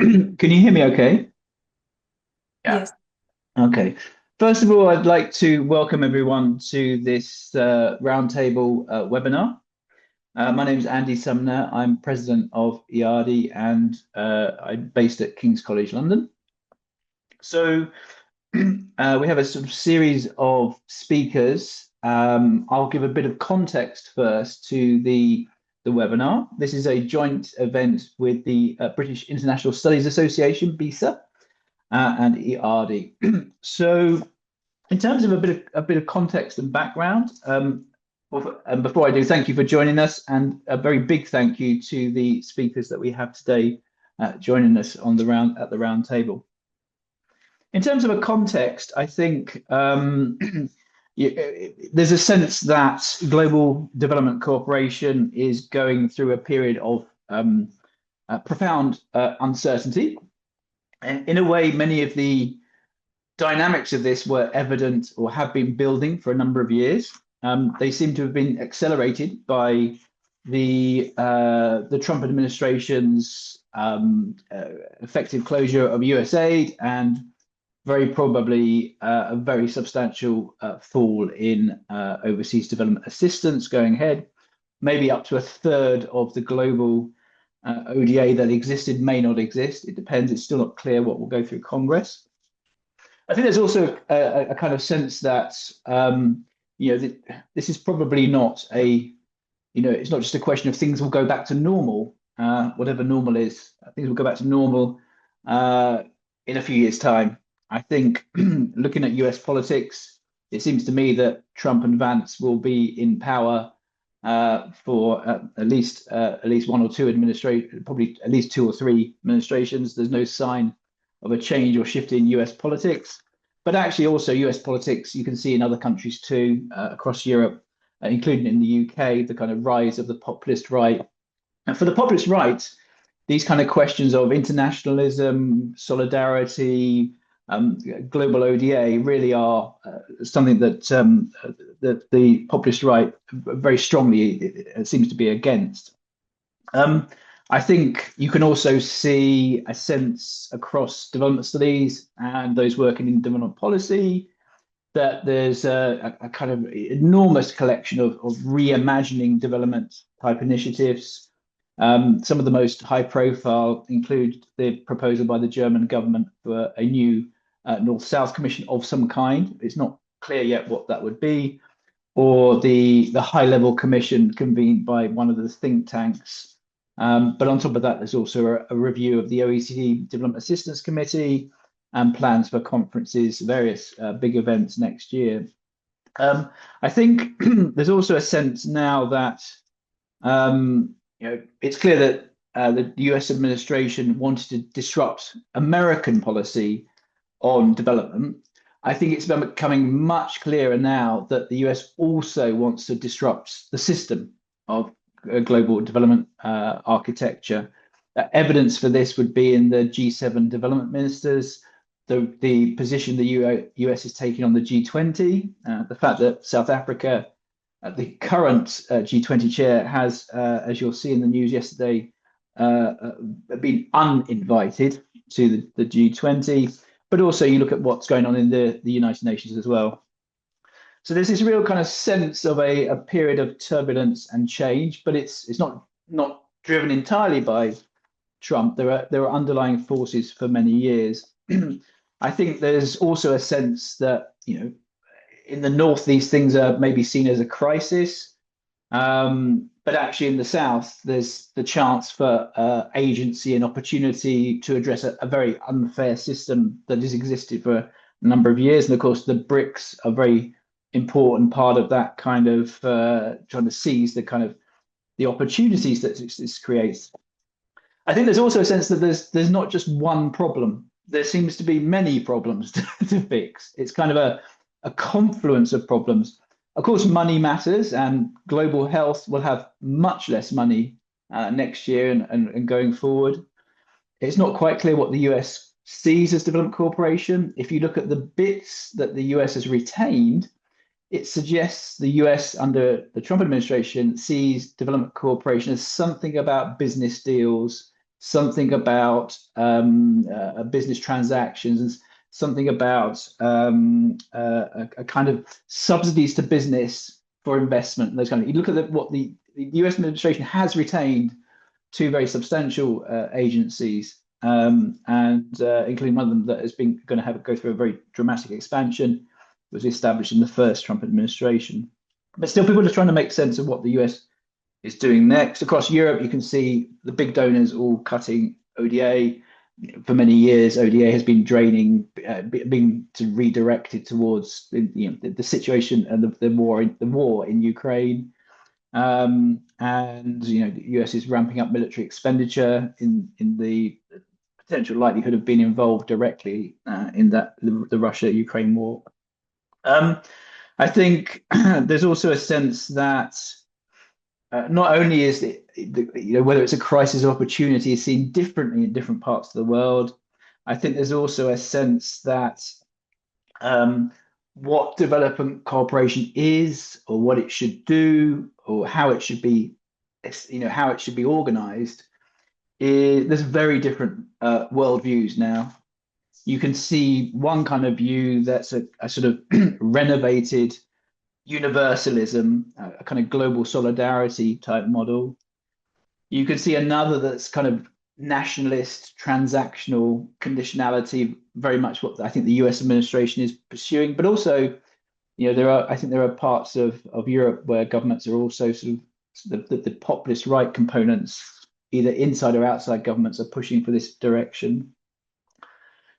Can you hear me okay? Yeah. Yes. Okay. First of all, I'd like to welcome everyone to this roundtable webinar. My name is Andy Sumner. I'm president of EADI and I'm based at King's College London. So we have a sort of series of speakers. I'll give a bit of context first to the webinar. This is a joint event with the British International Studies Association, BISA, and EADI. So, in terms of a bit of context and background, and before I do, thank you for joining us, and a very big thank you to the speakers that we have today joining us on the round table. In terms of a context, I think there's a sense that global development cooperation is going through a period of profound uncertainty. In a way, many of the dynamics of this were evident or have been building for a number of years. They seem to have been accelerated by the Trump administration's effective closure of US aid and very probably a very substantial fall in overseas development assistance going ahead. Maybe up to a third of the global ODA that existed may not exist. It depends. It's still not clear what will go through Congress. I think there's also a kind of sense that this is probably not it's not just a question of things will go back to normal, whatever normal is. Things will go back to normal in a few years' time. I think looking at US politics, it seems to me that Trump and Vance will be in power for at least one or two administration, probably at least two or three administrations. There's no sign of a change or shift in US politics, but actually also US politics you can see in other countries too, across Europe, including in the UK, the kind of rise of the populist right. And for the populist right, these kind of questions of internationalism, solidarity, global ODA really are something that the populist right very strongly seems to be against. I think you can also see a sense across development studies and those working in development policy that there's a kind of enormous collection of reimagining development type initiatives. Some of the most high profile include the proposal by the German government for a new North-South Commission of some kind. It's not clear yet what that would be, or the high level commission convened by one of the think tanks. But on top of that, there's also a review of the OECD Development Assistance Committee and plans for conferences, various big events next year. I think there's also a sense now that it's clear that the US administration wanted to disrupt American policy on development. I think it's becoming much clearer now that the US also wants to disrupt the system of global development architecture. Evidence for this would be in the G7 development ministers, the position the US is taking on the G20, the fact that South Africa, the current G20 chair, has, as you'll see in the news yesterday, been uninvited to the G20. But also you look at what's going on in the United Nations as well. So there's this real kind of sense of a period of turbulence and change, but it's not driven entirely by Trump. There are underlying forces for many years. I think there's also a sense that in the north these things are maybe seen as a crisis, but actually in the south there's the chance for agency and opportunity to address a very unfair system that has existed for a number of years. And of course, the BRICS are a very important part of that kind of trying to seize the kind of the opportunities that this creates. I think there's also a sense that there's not just one problem. There seems to be many problems to fix. It's kind of a confluence of problems. Of course, money matters, and global health will have much less money next year and going forward. It's not quite clear what the US sees as development cooperation. If you look at the bits that the US has retained, it suggests the US under the Trump administration sees development cooperation as something about business deals, something about business transactions, and something about a kind of subsidies to business for investment. And those kind of, you look at what the US administration has retained two very substantial agencies, and including one of them that has been going to go through a very dramatic expansion. It was established in the first Trump administration. But still, people are trying to make sense of what the US is doing next. Across Europe, you can see the big donors all cutting ODA. For many years, ODA has been draining, being redirected towards the situation and the war in Ukraine. And the US is ramping up military expenditure in the potential likelihood of being involved directly in the Russia-Ukraine war. I think there's also a sense that not only is whether it's a crisis or opportunity is seen differently in different parts of the world. I think there's also a sense that what development cooperation is, or what it should do, or how it should be, how it should be organized, there's very different worldviews now. You can see one kind of view that's a sort of renovated universalism, a kind of global solidarity type model. You can see another that's kind of nationalist, transactional conditionality, very much what I think the US administration is pursuing. But also, I think there are parts of Europe where governments are also sort of the populist right components, either inside or outside governments, are pushing for this direction.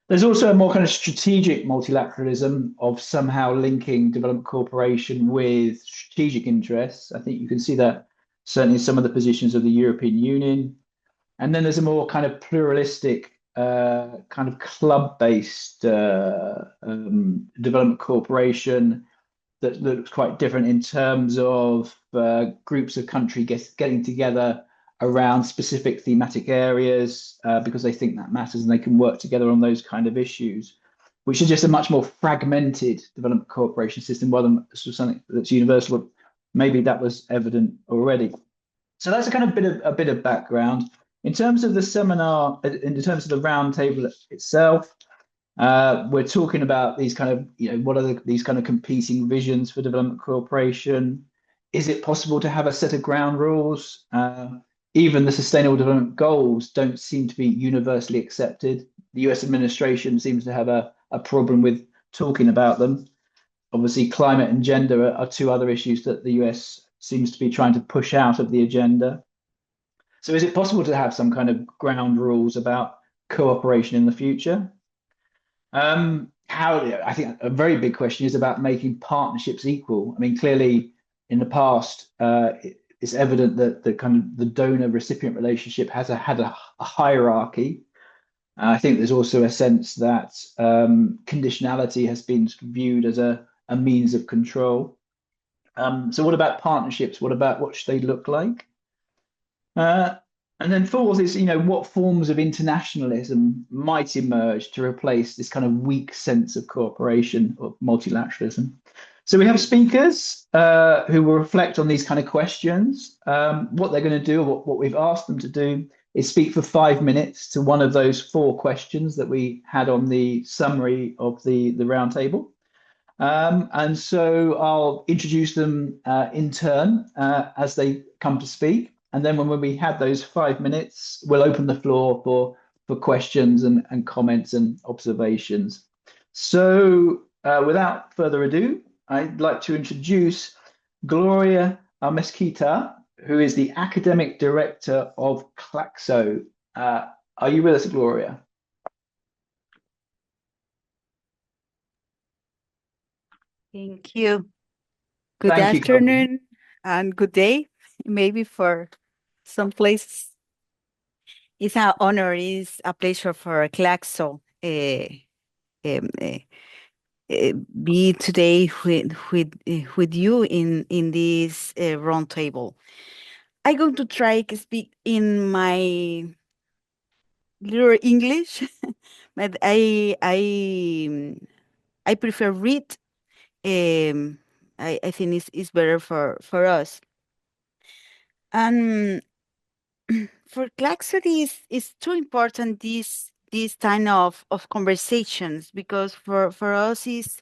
There's also a more kind of strategic multilateralism of somehow linking development cooperation with strategic interests. I think you can see that certainly in some of the positions of the European Union. And then there's a more kind of pluralistic, kind of club-based development cooperation that looks quite different in terms of groups of countries getting together around specific thematic areas because they think that matters and they can work together on those kind of issues, which is just a much more fragmented development cooperation system rather than something that's universal. Maybe that was evident already. So that's a kind of bit of background. In terms of the seminar, in terms of the roundtable itself, we're talking about these kind of, what are these kind of competing visions for development cooperation? Is it possible to have a set of ground rules? Even the Sustainable Development Goals don't seem to be universally accepted. The US administration seems to have a problem with talking about them. Obviously, climate and gender are two other issues that the US seems to be trying to push out of the agenda. So is it possible to have some kind of ground rules about cooperation in the future? I think a very big question is about making partnerships equal. I mean, clearly in the past, it's evident that the donor recipient relationship had a hierarchy. I think there's also a sense that conditionality has been viewed as a means of control. So what about partnerships? What should they look like? And then fourth is, what forms of internationalism might emerge to replace this kind of weak sense of cooperation or multilateralism. So we have speakers who will reflect on these kind of questions. What they're going to do, or what we've asked them to do, is speak for 5 minutes to one of those 4 questions that we had on the summary of the roundtable. And so I'll introduce them in turn as they come to speak. And then when we had those 5 minutes, we'll open the floor for questions and comments and observations. So without further ado, I'd like to introduce Gloria Amézquita, who is the Academic Director of CLACSO. Are you with us, Gloria? Thank you. Good afternoon and good day, maybe for some places. It's an honor, it's a pleasure for CLACSO be today with you in this roundtable. I'm going to try to speak in my little English, but I prefer read. I think it's better for us. And For CLACSO, is too important this kind of conversations, because for us is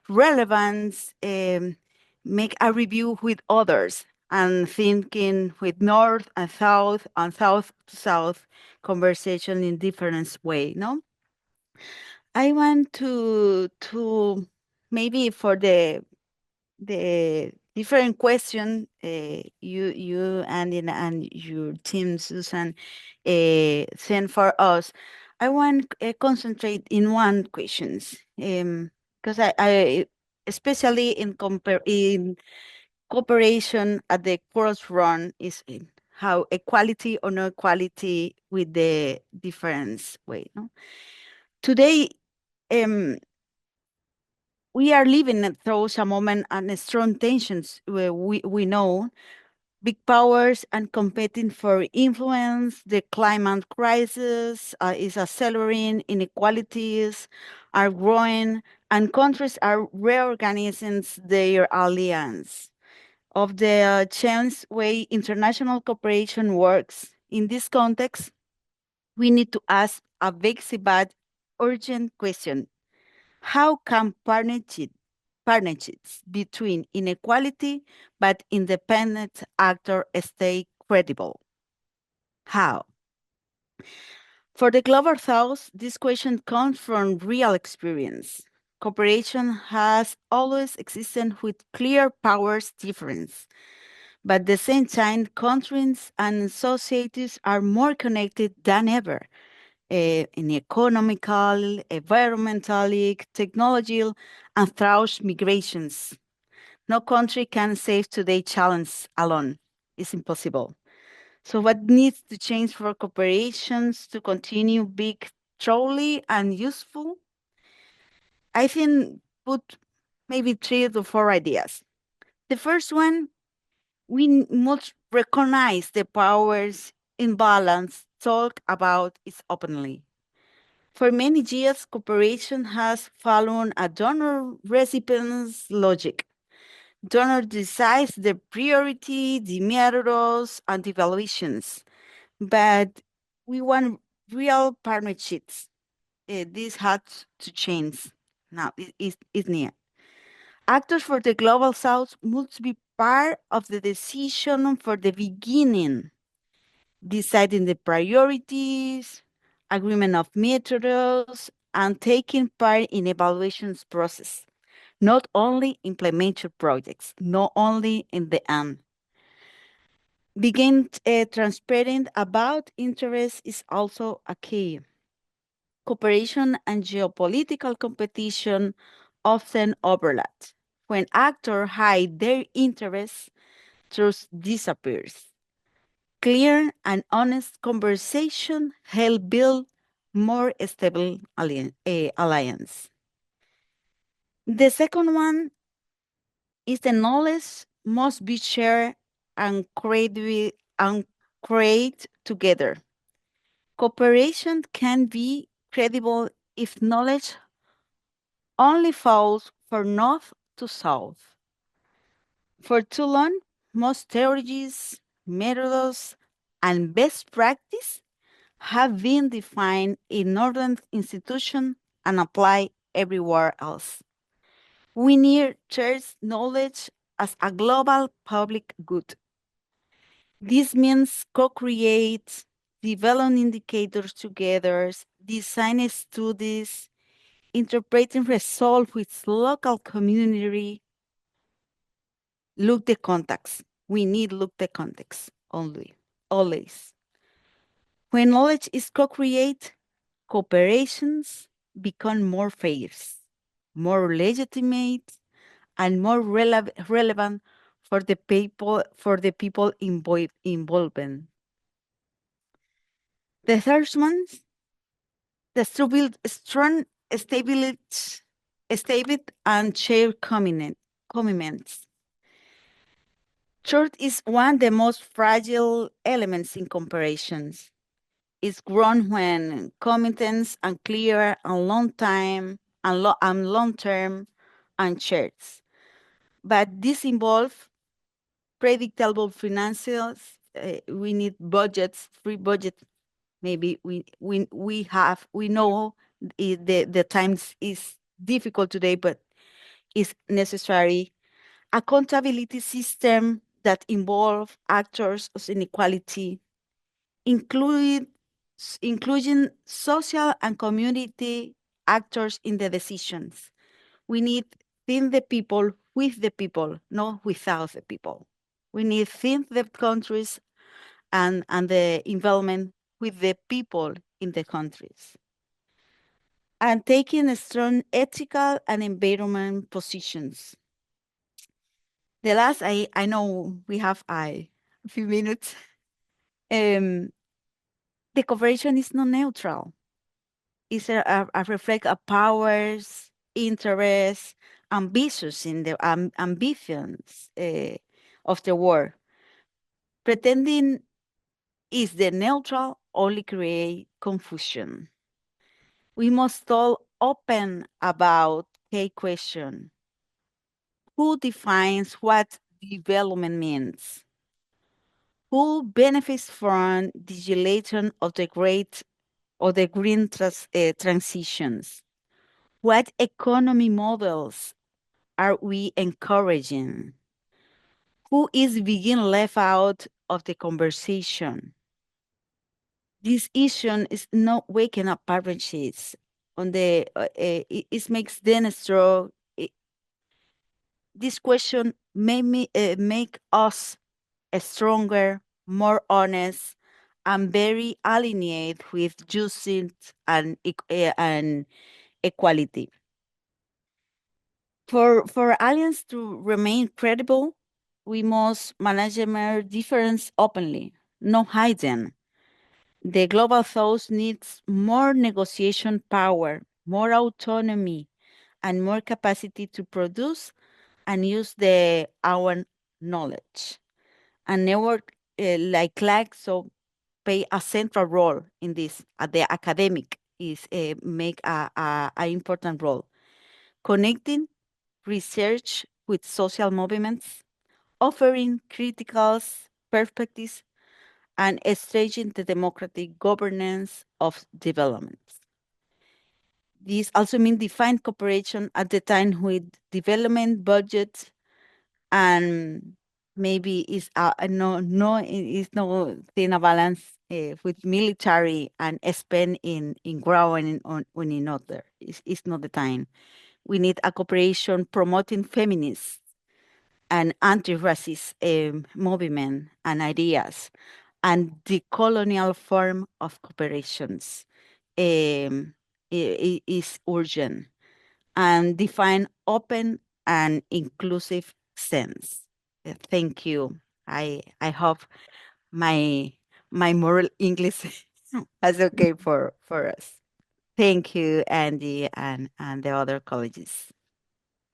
relevance, make a review with others and thinking with north and south to south conversation in different way. No, I want to maybe for the different question, you and your team, Susan, send for us. I want concentrate in one questions, because I especially in cooperation at the crossroad is in how equality or no equality with the difference way. No? Today, um, we are living through a moment and strong tensions where we know big powers and competing for influence. The climate crisis is accelerating, inequalities are growing, and countries are reorganizing their alliance. Of the chance way international cooperation works. In this context, we need to ask a basic but urgent question. How can partnerships between inequality but independent actors stay credible? How? For the Global South, this question comes from real experience. Cooperation has always existed with clear powers difference, but at the same time, countries and societies are more connected than ever in economical, environmental, technological, and through migrations. No country can save today's challenge alone. It's impossible. So what needs to change for corporations to continue big, truly and useful? I think put maybe 3 to 4 ideas. The first one, we must recognize the powers imbalance, talk about it openly. For many years, cooperation has followed a donor recipient's logic. Donor decides the priority, the methods, and the evaluations. But we want real partnerships. This has to change. Now, it's near. Actors for the Global South must be part of the decision for the beginning, deciding the priorities, agreement of methods, and taking part in evaluations process, not only implementation projects, not only in the end. Begin transparent about interest is also a key. Cooperation and geopolitical competition often overlap. When actors hide their interests, trust disappears. Clear and honest conversation help build more stable alliance. The second one is the knowledge must be shared and create together. Cooperation can be credible if knowledge only falls from north to south. For too long, most theories, methods, and best practice have been defined in northern institutions and applied everywhere else. We need shared knowledge as a global public good. This means co-create, develop indicators together, design studies, interpreting results with local community. Look the context. We need look the context only, always. When knowledge is co-create, cooperations become more fair, more legitimate, and more relevant for the people involved. The third one, to build strong stable and shared commitments. Truth is one of the most fragile elements in comparisons. It's grown when commitments are clear and long time and long term and shared. But this involves predictable finances, we need budgets, free budget. Maybe we know the times is difficult today, but it's necessary. Accountability system that involve actors of inequality, including social and community actors in the decisions. We need think the people with the people, not without the people. We need think the countries and the involvement with the people in the countries. And taking strong ethical and environment positions. The last, I know we have a few minutes. The cooperation is not neutral. It's a reflect of powers, interests, ambitions in the ambitions of the war. Pretending is the neutral only create confusion. We must all open about a question. Who defines what development means? Who benefits from digitalization of the green transitions? What economy models are we encouraging? Who is being left out of the conversation? This issue is not waking up partnerships on the it makes them strong. This question make us stronger, more honest, and very aligned with justice and equality. For alliance to remain credible, we must manage their difference openly, not hide them. The global south needs more negotiation power, more autonomy, and more capacity to produce and use our knowledge. And network like CLACSO play a central role in this. The academic is make a important role, connecting research with social movements, offering critical perspectives, and staging the democratic governance of development. This also means define cooperation at the time with development budgets, and maybe it's it's no thing a balance with military and spend in growing on in other. It's not the time. We need a cooperation promoting feminists and anti-racist movement and ideas, and the colonial form of cooperations is urgent, and define open and inclusive sense. Thank you. I hope my moral English is okay for us. Thank you, Andy, and the other colleges.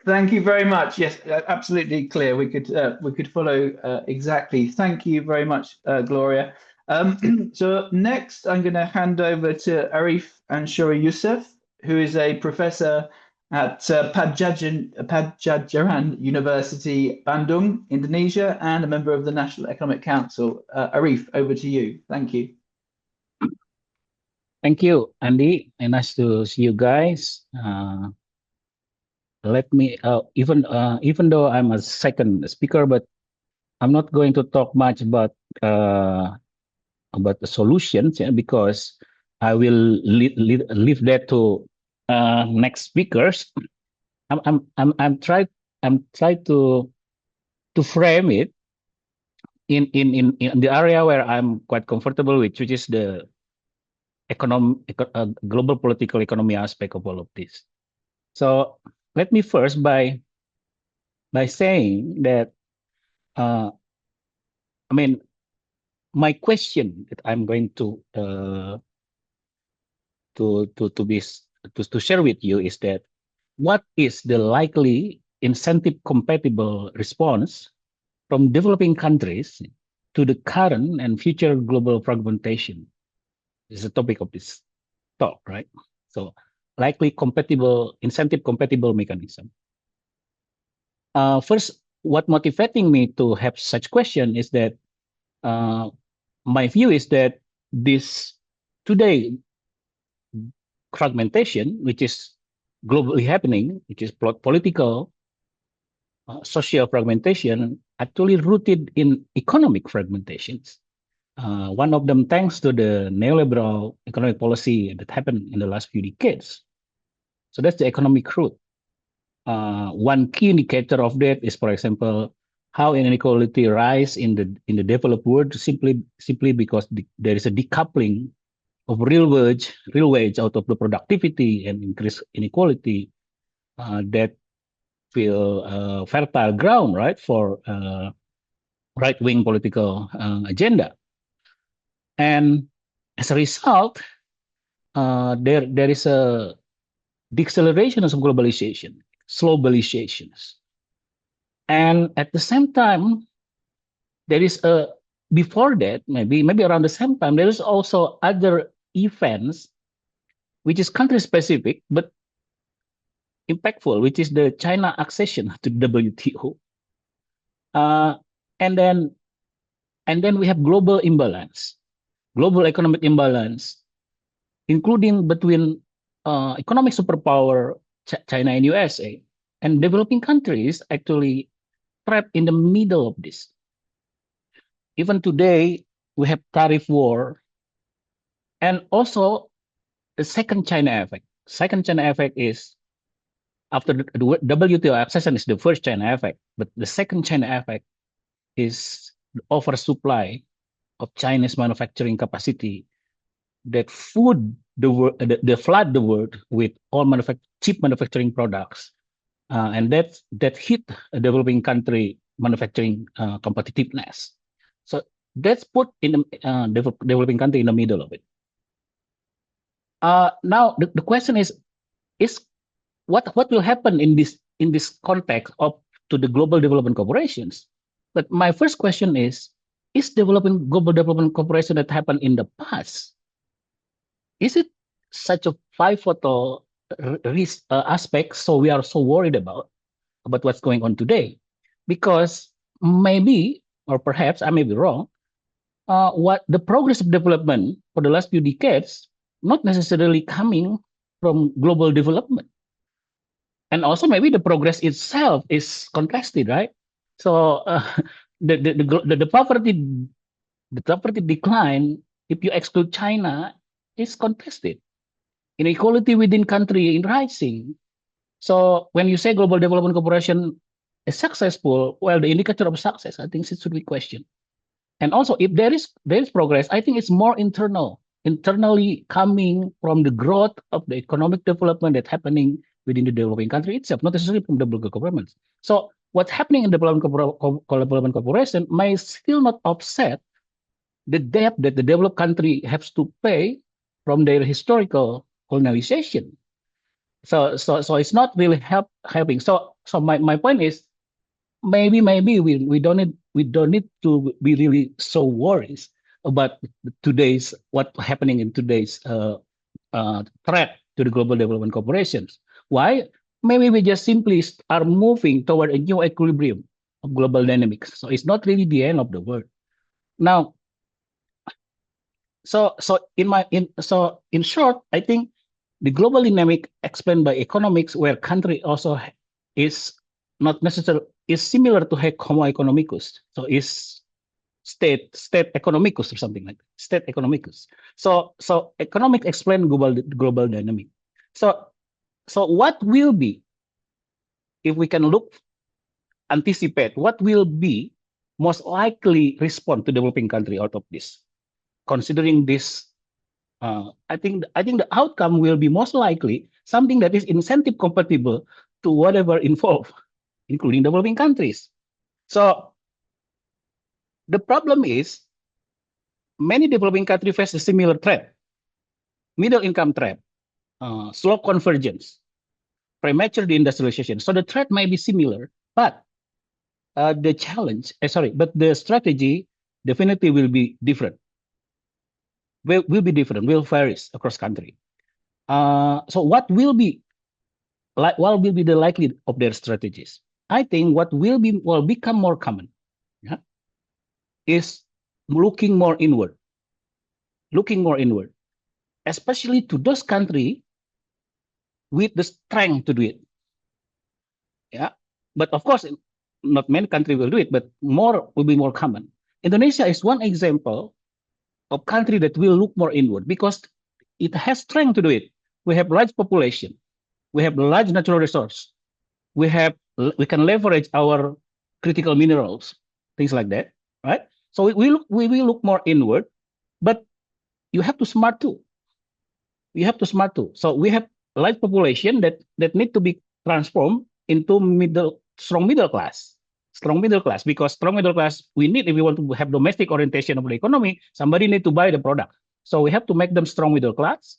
Thank you very much. Yes, absolutely clear. We could follow exactly. Thank you very much, Gloria. So next, I'm going to hand over to Arief Anshory Yusuf, who is a professor at Padjadjaran University, Bandung, Indonesia, and a member of the National Economic Council. Arief, over to you. Thank you. Thank you, Andy, and nice to see you guys. Let me even though I'm a second speaker, but I'm not going to talk much about the solutions, because I will leave that to next speakers. I'm trying to frame it in the area where I'm quite comfortable with, which is the global political economy aspect of all of this. So let me first by saying that I mean, my question that I'm going to share with you is that what is the likely incentive compatible response from developing countries to the current and future global fragmentation? This is the topic of this talk, right? So likely incentive compatible mechanism. First, what motivating me to have such question is that my view is that this today fragmentation, which is globally happening, which is political, social fragmentation, actually rooted in economic fragmentations. One of them, thanks to the neoliberal economic policy that happened in the last few decades. So that's the economic root. One key indicator of that is, for example, how inequality rise in the developed world simply because there is a decoupling of real wage out of the productivity and increase inequality that feel fertile ground, right, for right-wing political agenda. And as a result, there is a deceleration of globalization, globalizations. And at the same time, there is a before that, maybe around the same time, there is also other events which is country specific but impactful, which is the China accession to WTO. And then we have global imbalance, global economic imbalance, including between economic superpower China and USA, and developing countries actually trapped in the middle of this. Even today, we have tariff war, and also the second China effect. Second China effect is after the WTO accession is the first China effect, but the second China effect is the oversupply of Chinese manufacturing capacity that flood the world with all cheap manufacturing products, and that hit a developing country manufacturing competitiveness. So that's put in the developing country in the middle of it. Now the question is what will happen in this context of to the global development corporations? But my first question is global development corporation that happened in the past, is it such a pivotal risk aspect? So we are so worried about what's going on today, because maybe, or perhaps I may be wrong, what the progress of development for the last few decades not necessarily coming from global development, and also maybe the progress itself is contested, right? So the poverty decline, if you exclude China, is contested. Inequality within country in rising. So when you say global development cooperation is successful, well, the indicator of success, I think, it should be questioned. And also, if there is progress, I think it's more internally coming from the growth of the economic development that's happening within the developing country itself, not necessarily from the local governments. So what's happening in the development cooperation may still not offset the debt that the developed country has to pay from their historical colonization. So it's not really helping. So my point is, maybe we don't need to be really so worried about what's happening in today's threat to the global development corporations. Why? Maybe we just simply are moving toward a new equilibrium of global dynamics. So it's not really the end of the world. Now, so in short, I think the global dynamic explained by economics, where country also is not necessarily is similar to Homo economicus. So is state economicus or something like that. State economicus. So economics explain global dynamic. So what will be, if we can anticipate what will be most likely respond to developing country out of this, considering this, I think the outcome will be most likely something that is incentive compatible to whatever involved, including developing countries. So the problem is many developing countries face a similar threat: middle income trap, slow convergence, premature deindustrialization. So the threat may be similar, but the strategy definitely will be different. Will vary across country. So what will be the likelihood of their strategies? I think what will become more common, is looking more inward, especially to those countries with the strength to do it. Yeah, but of course, not many countries will do it, but more will be more common. Indonesia is one example of country that will look more inward because it has strength to do it. We have large population, we have large natural resource, we can leverage our critical minerals, things like that, right? So we will look more inward, but you have to smart too. So we have large population that need to be transformed into strong middle class. Because strong middle class we need if we want to have domestic orientation of the economy. Somebody need to buy the product, so we have to make them strong middle class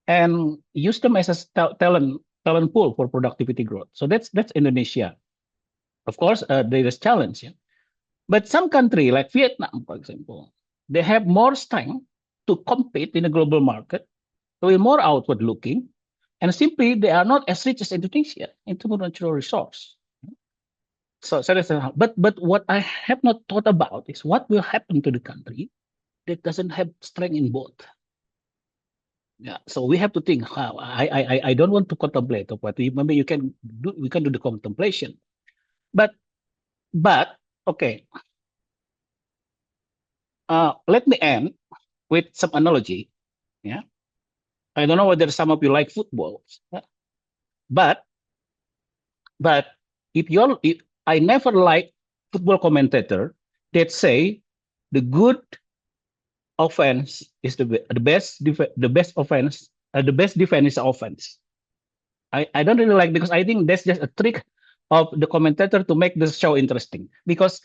and use them as a talent pool for productivity growth. So that's Indonesia. Of course, there is challenge, yeah? But some country like Vietnam, for example, they have more strength to compete in a global market. So we're more outward looking, and simply they are not as rich as Indonesia in terms of natural resource. So that's but what I have not thought about is what will happen to the country that doesn't have strength in both. Yeah, so we have to think how I don't want to contemplate of what maybe we can do the contemplation, but okay. Let me end with some analogy. Yeah, I don't know whether some of you like football, but if I never like football commentator that say the good offense is the best offense, the best defense is offense. I don't really like, because I think that's just a trick of the commentator to make the show interesting, because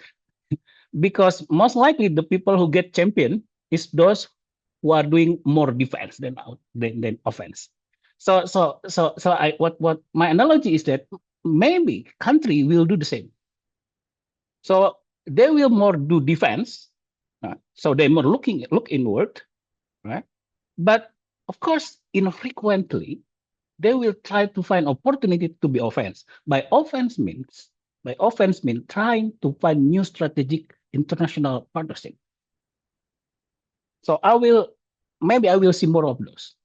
most likely the people who get champion is those who are doing more defense than offense. So what my analogy is that maybe country will do the same. So they will more do defense, so they more look inward, right? But of course, infrequently, they will try to find opportunity to be offense. By offense means trying to find new strategic international partnership. So I will see more of those.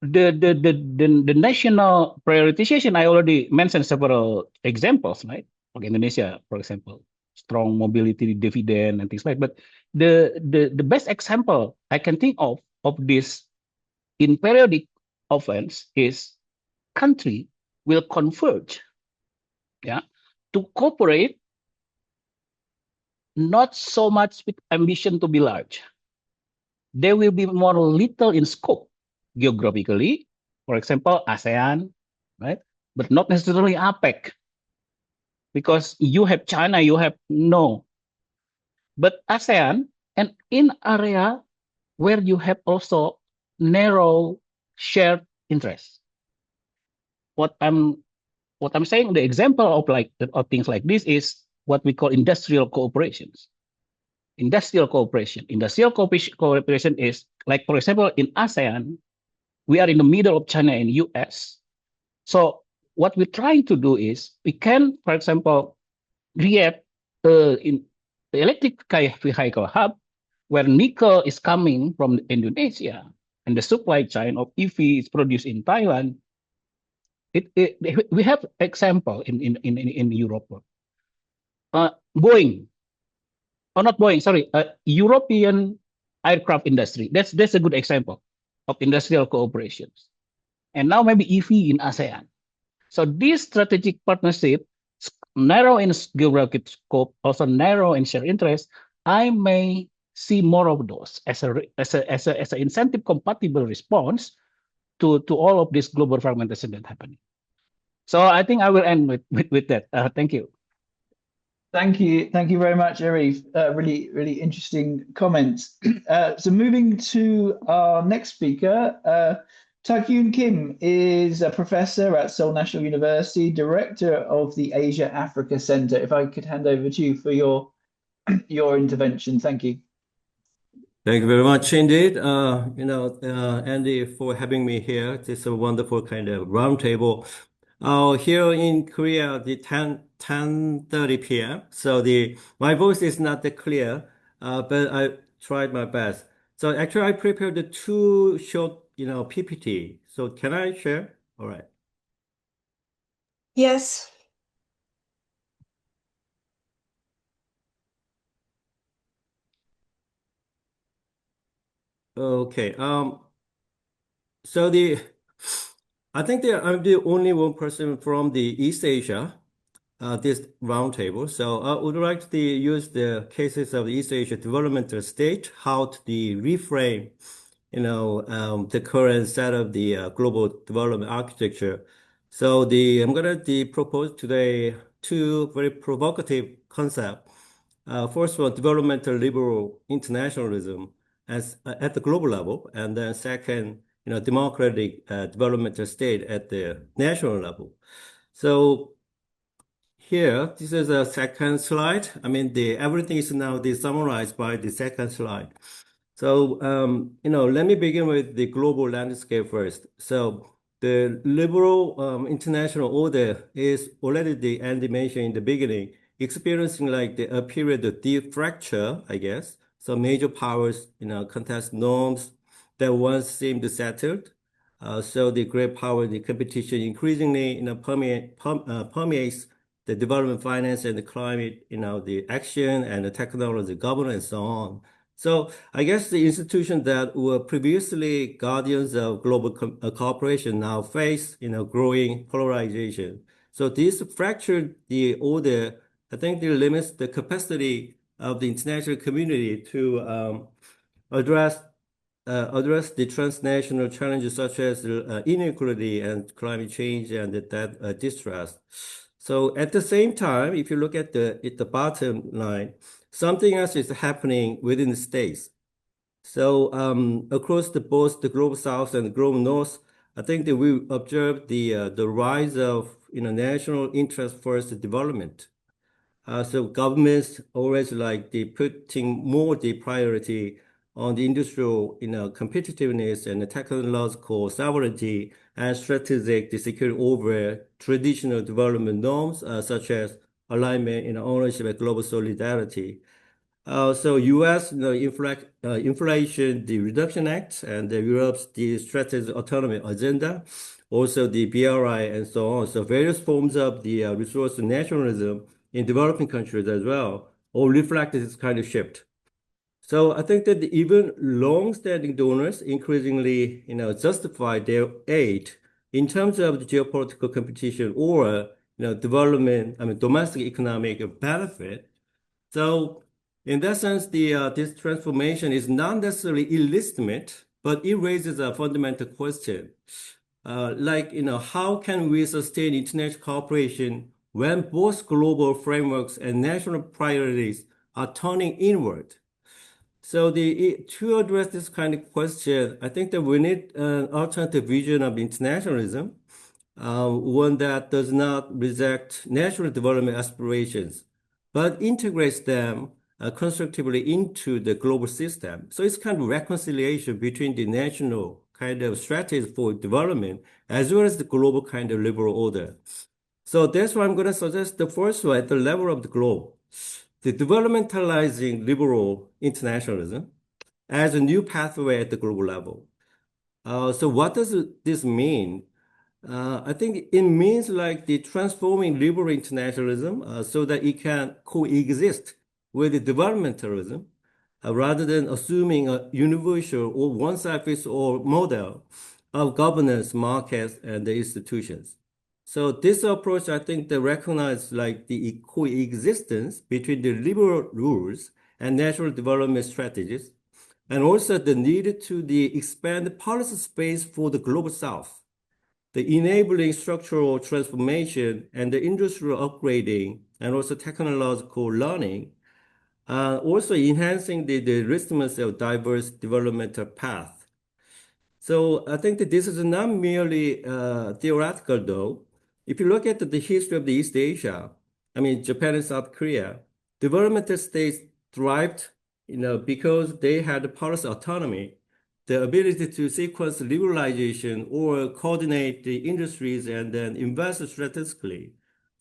The national prioritization, I already mentioned several examples, right? Like Indonesia, for example, strong mobility dividend and things like that. But the best example I can think of this in periodic offense is country will converge, yeah, to cooperate, not so much with ambition to be large. They will be more little in scope geographically, for example, ASEAN, right? But not necessarily APEC, because you have China, you have no. But ASEAN, and in area where you have also narrow shared interests. What I'm saying, the example of things like this is what we call industrial cooperations. Industrial cooperation is like, for example, in ASEAN, we are in the middle of China and US. So what we're trying to do is we can, for example, create in the electric vehicle hub where nickel is coming from Indonesia and the supply chain of EV is produced in Thailand. We have example in Europe. Boeing, or not Boeing, sorry, European aircraft industry. That's a good example of industrial cooperations. And now maybe EV in ASEAN. So this strategic partnership, narrow in geographic scope, also narrow in shared interest, I may see more of those as an incentive compatible response to all of this global fragmentation that's happening. So I think I will end with that. Thank you. Thank you very much, Arief. Really interesting comments. So moving to our next speaker, Taekyoon Kim is a professor at Seoul National University, director of the Asia Africa Center. If I could hand over to you for your intervention, thank you. Thank you very much indeed. Andy, for having me here. This is a wonderful kind of roundtable. Here in Korea, the 10:30 p.m. So my voice is not that clear, but I tried my best. So actually, I prepared the two short, PPT. So can I share? All right. Yes. Okay. So I think I'm the only one person from the East Asia, this roundtable. So I would like to use the cases of the East Asia developmental state, how to reframe, the current set of the global development architecture. So I'm gonna propose today two very provocative concepts. First one, developmental liberal internationalism at the global level, and then second, democratic developmental state at the national level. So here, this is a second slide. I mean, everything is now summarized by the second slide. So, let me begin with the global landscape first. So the liberal international order is already the Andy mentioned in the beginning, experiencing like a period of deep fracture, I guess. So major powers, contest norms that once seemed settled. So the great power, the competition increasingly, permeates the development finance and the climate, the action and the technology governance and so on. So I guess the institutions that were previously guardians of global cooperation now face, growing polarization. So this fractured the order. I think it limits the capacity of the international community to address the transnational challenges such as inequality and climate change and that distrust. So at the same time, if you look at the bottom line, something else is happening within the states. So across both the global south and the global north, I think that we observe the rise of national interest first development. So governments always like putting more priority on the industrial competitiveness and the technological sovereignty and strategic security over traditional development norms such as alignment, ownership and global solidarity. So U.S. Inflation the Reduction Act and Europe's the Strategic Autonomy Agenda, also the BRI and so on. So various forms of the resource nationalism in developing countries as well, all reflect this kind of shift. So I think that even long-standing donors increasingly, justify their aid in terms of the geopolitical competition or, development, domestic economic benefit. So in that sense, this transformation is not necessarily illegitimate, but it raises a fundamental question. How can we sustain international cooperation when both global frameworks and national priorities are turning inward? So to address this kind of question, I think that we need an alternative vision of internationalism, one that does not reject national development aspirations, but integrates them constructively into the global system. So it's kind of reconciliation between the national kind of strategies for development as well as the global kind of liberal order. So that's why I'm going to suggest the first one at the level of the globe, the developmentalizing liberal internationalism as a new pathway at the global level. So what does this mean? I think it means like the transforming liberal internationalism so that it can coexist with the developmentalism rather than assuming a universal or one-size-fits-all model of governance, markets, and the institutions. So this approach, I think, they recognize like the coexistence between the liberal rules and national development strategies, and also the need to expand policy space for the global south, the enabling structural transformation and the industrial upgrading, and also technological learning, also enhancing the richness of diverse developmental path. So I think that this is not merely theoretical, though. If you look at the history of the East Asia, I mean, Japan and South Korea, developmental states thrived, because they had policy autonomy, the ability to sequence liberalization or coordinate the industries and then invest strategically.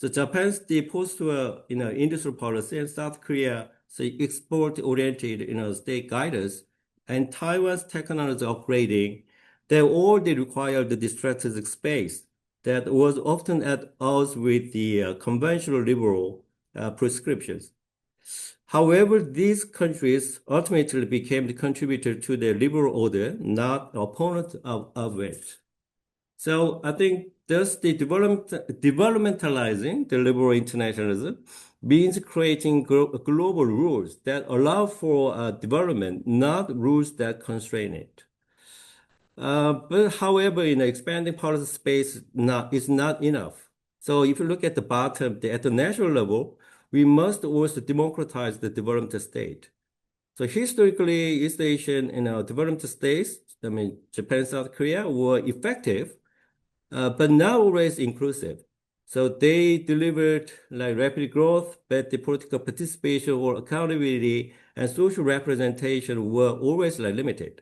So Japan's the post-war, industrial policy, and South Korea, so export-oriented, state guidance, and Taiwan's technology upgrading, they all required the strategic space that was often at odds with the conventional liberal prescriptions. However, these countries ultimately became the contributor to the liberal order, not opponent of it. So I think thus the developmentalizing the liberal internationalism means creating global rules that allow for development, not rules that constrain it. But however, expanding policy space is not enough. So if you look at the bottom, at the national level, we must also democratize the developed state. So historically, East Asian developed states, I mean, Japan, South Korea, were effective, but not always inclusive. So they delivered like rapid growth, but the political participation or accountability and social representation were always like limited.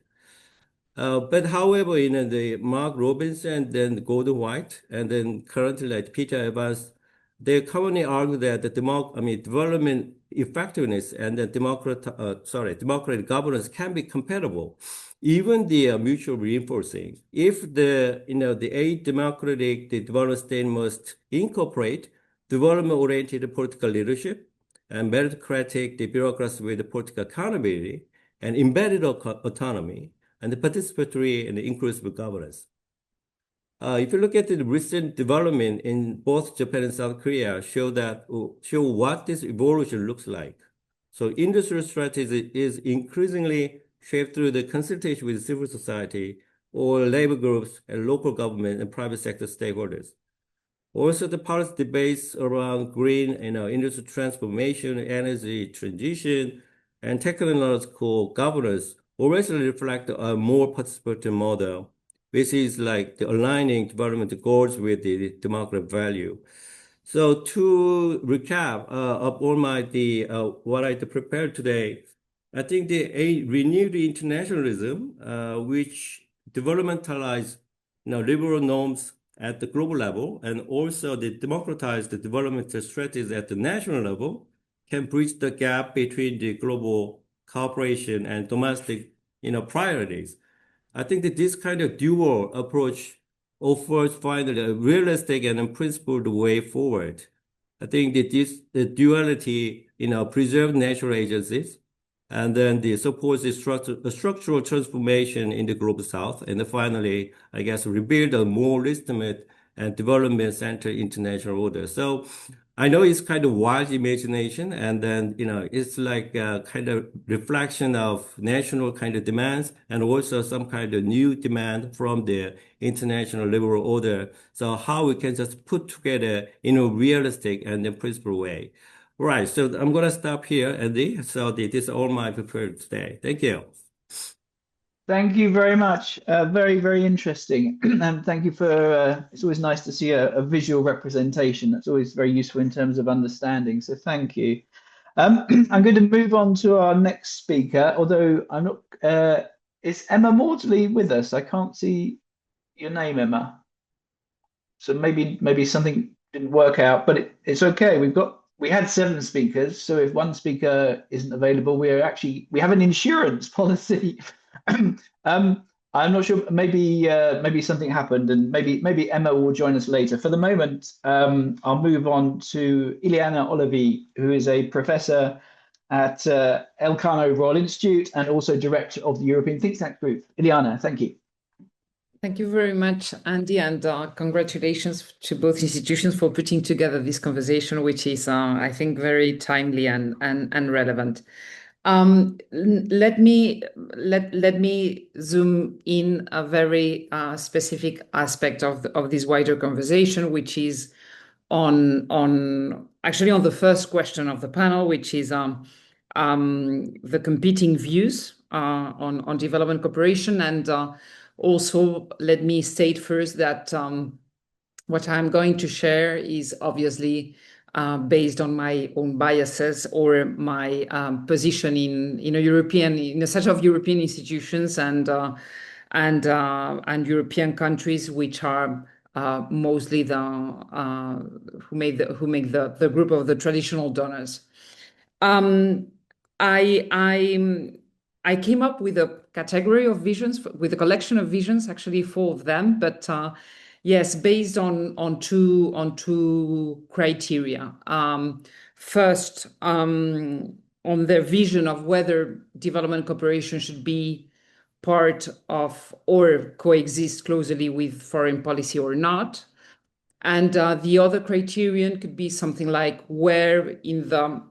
But however, the Mark Robinson, then Gordon White, and then currently like Peter Evans, they commonly argue that the development effectiveness and the democratic governance can be compatible, even the mutual reinforcing. If the democratic development state must incorporate development-oriented political leadership and meritocratic bureaucracy with political accountability and embedded autonomy and the participatory and inclusive governance. If you look at the recent development in both Japan and South Korea, show what this evolution looks like. So industrial strategy is increasingly shaped through the consultation with civil society or labor groups and local government and private sector stakeholders. Also, the policy debates around green industry transformation, energy transition, and technological governance always reflect a more participatory model, which is like the aligning development goals with the democratic value. So to recap of all what I prepared today, I think the renewed internationalism, which developmentalize liberal norms at the global level, and also the democratized development strategies at the national level, can bridge the gap between the global cooperation and domestic, priorities. I think that this kind of dual approach offers finally a realistic and a principled way forward. I think that the duality, preserve natural agencies, and then the supports the structural transformation in the global south, and then finally, I guess, rebuild a more legitimate and development-centered international order. So I know it's kind of wild imagination, and then, it's like a kind of reflection of national kind of demands and also some kind of new demand from the international liberal order. So how we can just put together in a realistic and a principled way. Right, so I'm going to stop here, Andy. So this is all my prepared today. Thank you. Thank you very much. Very, very interesting. And thank you for, it's always nice to see a visual representation. That's always very useful in terms of understanding. So thank you. I'm going to move on to our next speaker, although I'm not, is Emma Maudsley with us? I can't see your name, Emma. So maybe something didn't work out, but it's okay. We had 7 speakers, so if one speaker isn't available, we have an insurance policy. I'm not sure. Maybe something happened, and maybe Emma will join us later. For the moment, I'll move on to Iliana Olivié, who is a professor at Elcano Royal Institute and also director of the European Think Tank Group. Iliana, thank you. Thank you very much, Andy, and congratulations to both institutions for putting together this conversation, which is, I think, very timely and relevant. Let me zoom in a very specific aspect of this wider conversation, which is on the first question of the panel, which is the competing views on development cooperation. And also, let me state first that what I'm going to share is obviously based on my own biases or my position in a set of European institutions and European countries which are mostly who make the group of the traditional donors. I came up with a category of visions, with a collection of visions, actually 4 of them, but yes, based on two criteria. First, on their vision of whether development cooperation should be part of or coexist closely with foreign policy or not. And the other criterion could be something like where in the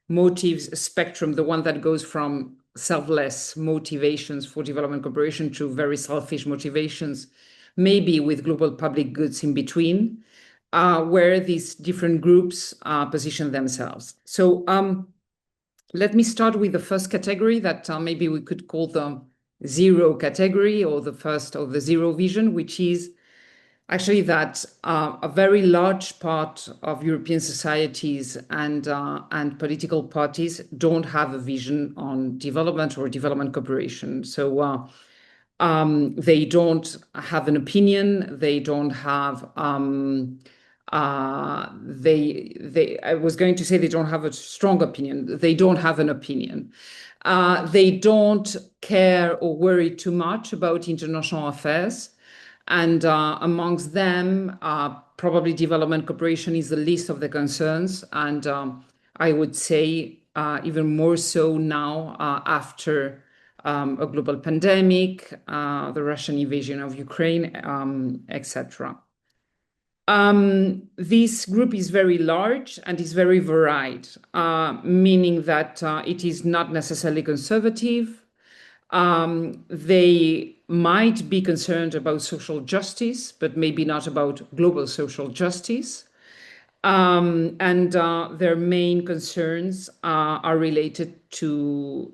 motives spectrum, the one that goes from selfless motivations for development cooperation to very selfish motivations, maybe with global public goods in between, where these different groups position themselves. So let me start with the first category that maybe we could call the zero category, or the first of the zero vision, which is actually that a very large part of European societies and political parties don't have a vision on development or development cooperation. So they don't have an opinion. They don't have. I was going to say they don't have a strong opinion. They don't have an opinion. They don't care or worry too much about international affairs. And amongst them, probably development cooperation is the least of the concerns. And I would say even more so now after a global pandemic, the Russian invasion of Ukraine, etc. This group is very large and is very varied, meaning that it is not necessarily conservative. They might be concerned about social justice, but maybe not about global social justice. And their main concerns are related to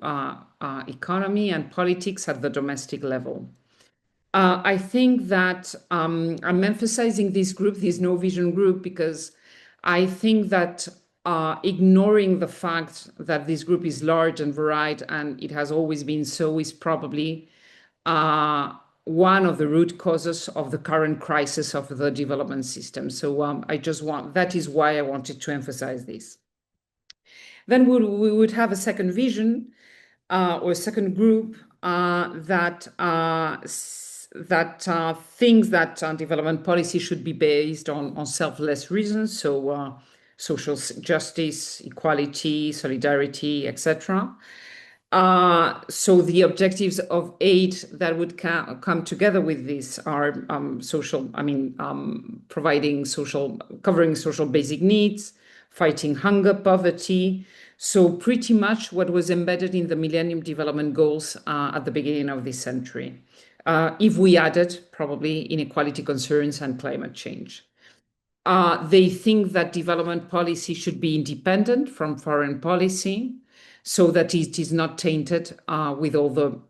economy and politics at the domestic level. I think that I'm emphasizing this group, this no vision group, because I think that ignoring the fact that this group is large and varied and it has always been so is probably one of the root causes of the current crisis of the development system. So that is why I wanted to emphasize this. Then we would have a second vision or a second group that thinks that development policy should be based on selfless reasons, so social justice, equality, solidarity, etc. So the objectives of aid that would come together with this are covering social basic needs, fighting hunger, poverty. So pretty much what was embedded in the Millennium Development Goals at the beginning of this century. If we added probably inequality concerns and climate change. They think that development policy should be independent from foreign policy, so that it is not tainted with other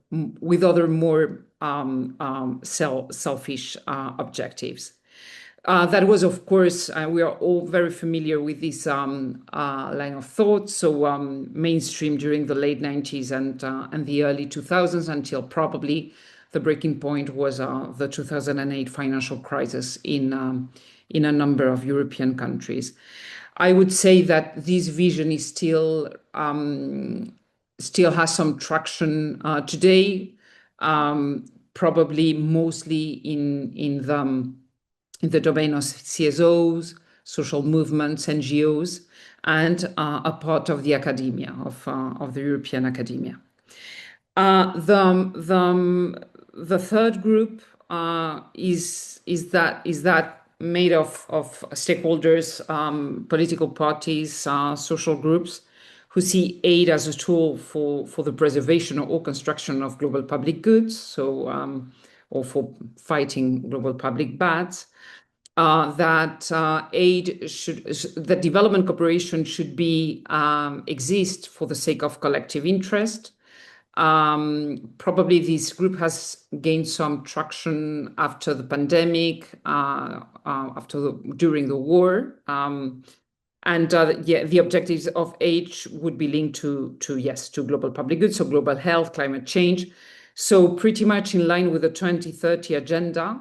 more selfish objectives. That was, of course, we are all very familiar with this line of thought. So mainstream during the late 90s and the early 2000s, until probably the breaking point was the 2008 financial crisis in a number of European countries. I would say that this vision is still has some traction today, probably mostly in the domain of CSOs, social movements, NGOs, and a part of the academia, of the European academia. The third group is that made of stakeholders, political parties, social groups, who see aid as a tool for the preservation or construction of global public goods, so or for fighting global public bads. That development cooperation should be exist for the sake of collective interest. Probably this group has gained some traction after the pandemic, during the war, the objectives of aid would be linked to global public goods, so global health, climate change. So pretty much in line with the 2030 agenda.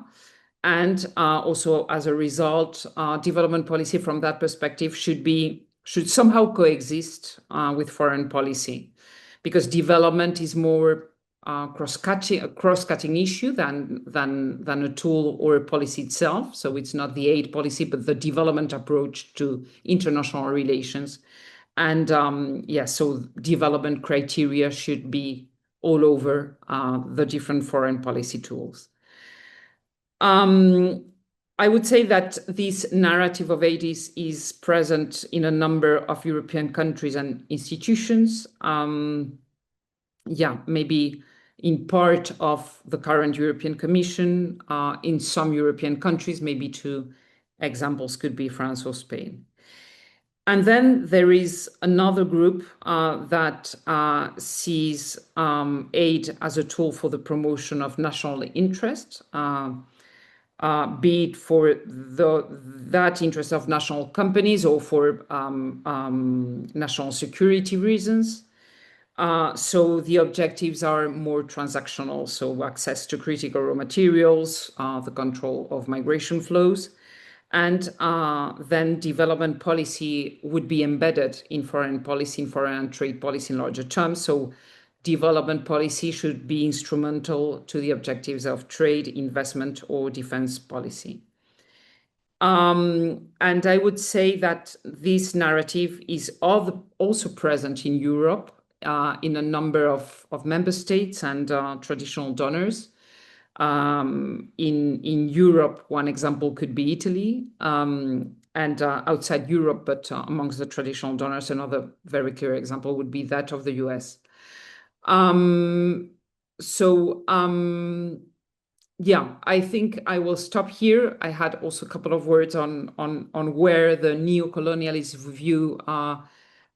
And also, as a result, development policy from that perspective should somehow coexist with foreign policy, because development is more a cross-cutting issue than a tool or a policy itself. So it's not the aid policy, but the development approach to international relations. And so development criteria should be all over the different foreign policy tools. I would say that this narrative of aid is present in a number of European countries and institutions. Maybe in part of the current European Commission, in some European countries, maybe two examples could be France or Spain. And then there is another group that sees aid as a tool for the promotion of national interest, be it for that interest of national companies or for national security reasons. So the objectives are more transactional, so access to critical raw materials, the control of migration flows, and then development policy would be embedded in foreign policy, in foreign trade policy in larger terms. So development policy should be instrumental to the objectives of trade, investment, or defense policy. And I would say that this narrative is also present in Europe, in a number of member states and traditional donors. In Europe, one example could be Italy, and outside Europe, but amongst the traditional donors, another very clear example would be that of the US. I think I will stop here. I had also a couple of words on where the neo-colonialist view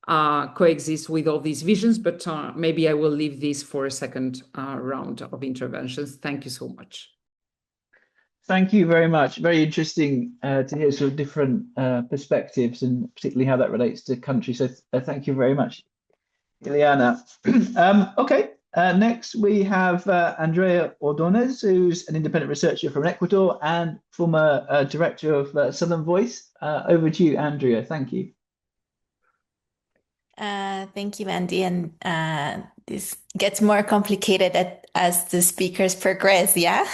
coexist with all these visions, but maybe I will leave this for a second round of interventions. Thank you so much. Thank you very much. Very interesting to hear sort of different perspectives, and particularly how that relates to country. So thank you very much, Iliana. Okay, next we have Andrea Ordonez, who's an independent researcher from Ecuador and former director of Southern Voice. Over to you, Andrea. Thank you. Thank you, Andy. And this gets more complicated as the speakers progress. Yeah,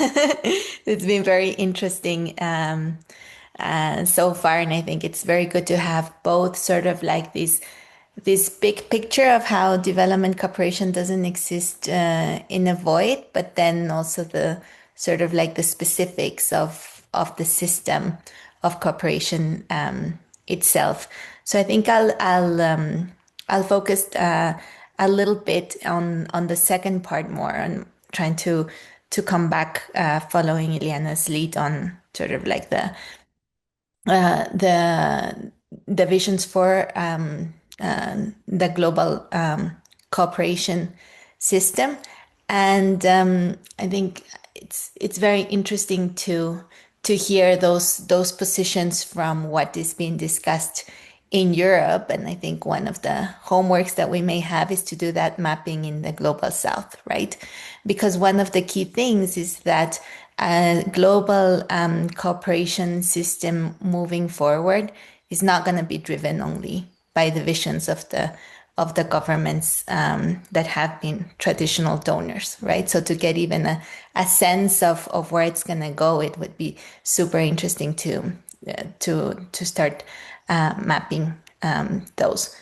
it's been very interesting so far, and I think it's very good to have both sort of like this big picture of how development cooperation doesn't exist in a void, but then also the sort of like the specifics of the system of cooperation itself. So I think I'll focus a little bit on the second part more, and trying to come back following Iliana's lead on sort of like the visions for the global cooperation system. And I think it's very interesting to hear those positions from what is being discussed in Europe. And I think one of the homeworks that we may have is to do that mapping in the global south, right? Because one of the key things is that a global cooperation system moving forward is not going to be driven only by the visions of the governments that have been traditional donors, right? So to get even a sense of where it's going to go, it would be super interesting to start mapping those.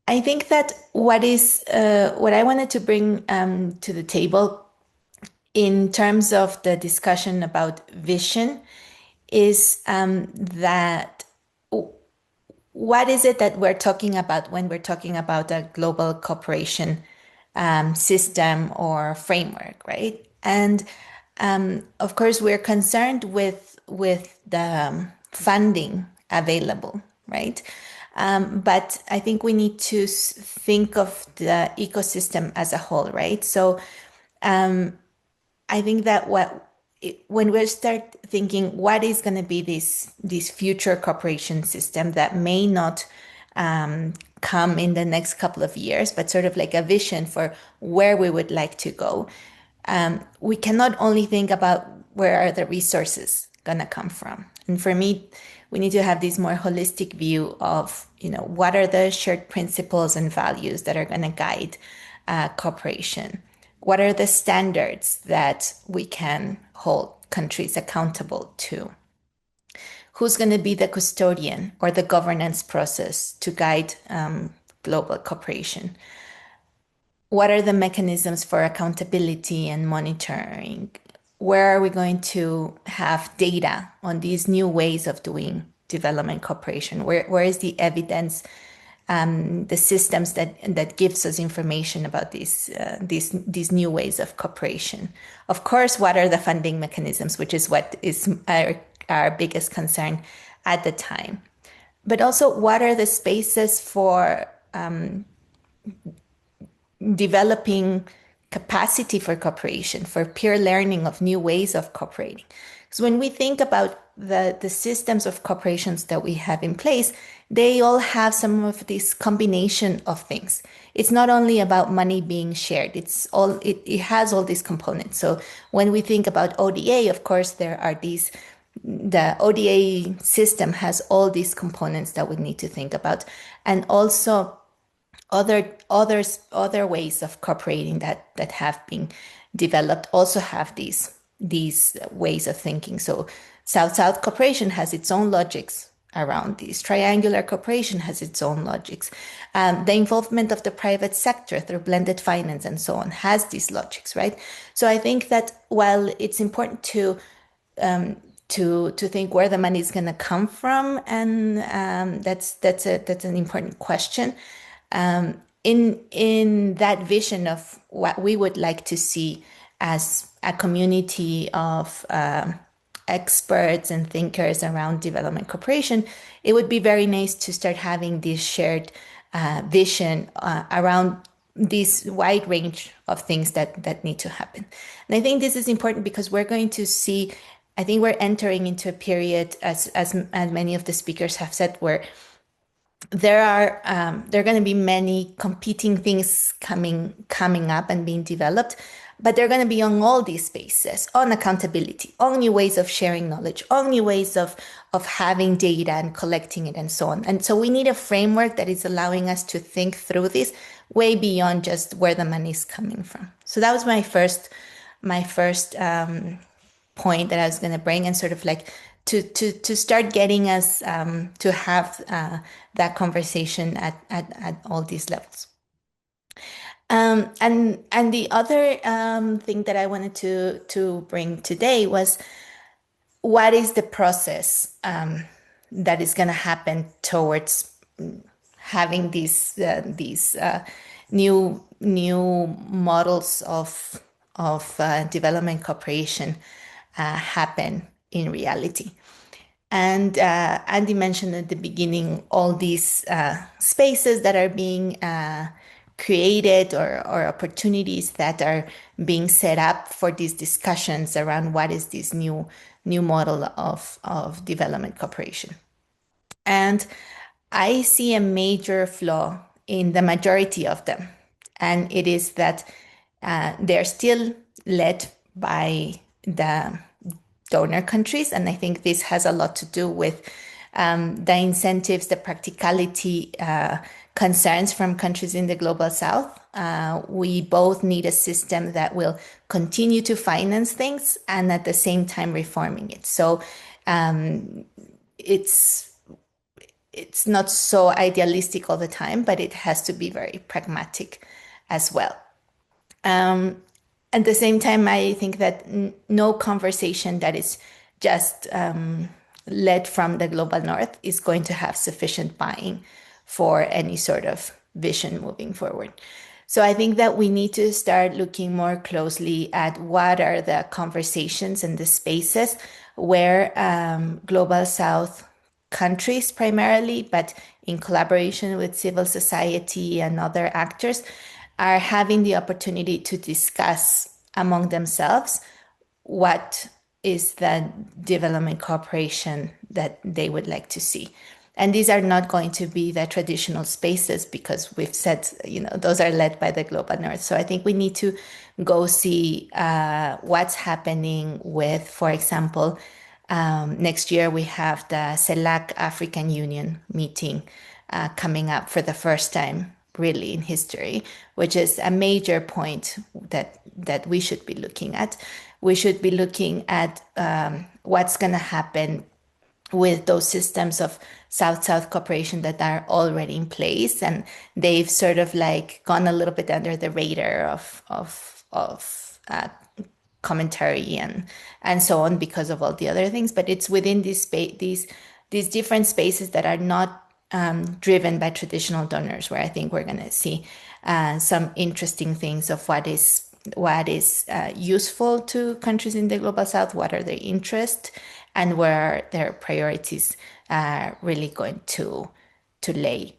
I think that what I wanted to bring to the table in terms of the discussion about vision is that what is it that we're talking about when we're talking about a global cooperation system or framework, right? And of course, we're concerned with the funding available, right? But I think we need to think of the ecosystem as a whole, right? So I think that when we start thinking what is going to be this future cooperation system that may not come in the next couple of years, but sort of like a vision for where we would like to go, we cannot only think about where are the resources gonna come from? And for me, we need to have this more holistic view of, what are the shared principles and values that are gonna guide cooperation? What are the standards that we can hold countries accountable to? Who's going to be the custodian or the governance process to guide global cooperation? What are the mechanisms for accountability and monitoring? Where are we going to have data on these new ways of doing development cooperation? Where is the evidence, the systems that gives us information about these new ways of cooperation? Of course, what are the funding mechanisms, which is what is our biggest concern at the time. But also, what are the spaces for developing capacity for cooperation, for peer learning of new ways of cooperating? Because when we think about the systems of cooperations that we have in place, they all have some of this combination of things. It's not only about money being shared, it has all these components. So when we think about ODA, of course, the ODA system has all these components that we need to think about, and also other ways of cooperating that have been developed also have these ways of thinking. So South-South cooperation has its own logics around this. Triangular cooperation has its own logics. The involvement of the private sector through blended finance and so on has these logics, right? So I think that while it's important to think where the money is going to come from, and that's an important question. In that vision of what we would like to see as a community of experts and thinkers around development cooperation, it would be very nice to start having this shared vision around this wide range of things that need to happen. And I think this is important because we're going to see, I think we're entering into a period, as many of the speakers have said, where there are going to be many competing things coming up and being developed, but they're going to be on all these spaces, on accountability, on new ways of sharing knowledge, on new ways of having data and collecting it and so on. And so we need a framework that is allowing us to think through this way beyond just where the money is coming from. So that was my first point that I was going to bring, and sort of like to start getting us to have that conversation at all these levels. And the other thing that I wanted to bring today was, what is the process that is going to happen towards having these new models of development cooperation happen in reality? And Andy mentioned at the beginning all these spaces that are being created, or opportunities that are being set up for these discussions around what is this new model of development cooperation. And I see a major flaw in the majority of them, and it is that they're still led by the donor countries. And I think this has a lot to do with the incentives, the practicality concerns from countries in the global south. We both need a system that will continue to finance things and at the same time reforming it. So it's not so idealistic all the time, but it has to be very pragmatic as well. At the same time, I think that no conversation that is just led from the global north is going to have sufficient buy-in for any sort of vision moving forward. So I think that we need to start looking more closely at what are the conversations and the spaces where global south countries primarily, but in collaboration with civil society and other actors, are having the opportunity to discuss among themselves what is the development cooperation that they would like to see. And these are not going to be the traditional spaces because we've said, those are led by the Global North. So I think we need to go see what's happening with, for example, next year we have the CELAC African Union meeting coming up for the first time really in history, which is a major point that we should be looking at. We should be looking at what's going to happen with those systems of South-South cooperation that are already in place, and they've sort of like gone a little bit under the radar of commentary and so on because of all the other things. But it's within these different spaces that are not driven by traditional donors, where I think we're going to see some interesting things of what is useful to countries in the Global South, what are their interests, and where are their priorities really going to lay.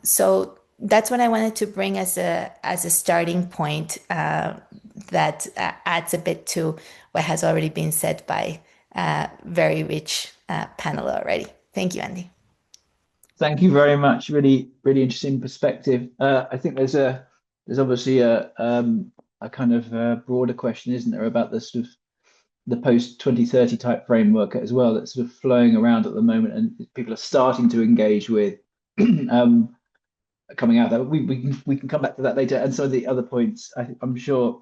So that's what I wanted to bring as a starting point that adds a bit to what has already been said by a very rich panel already. Thank you, Andy. Thank you very much. Really, really interesting perspective. I think there's obviously a kind of broader question, isn't there, about the sort of the post 2030 type framework as well, that's sort of flowing around at the moment, and people are starting to engage with coming out there. We can come back to that later, and some of the other points I'm sure.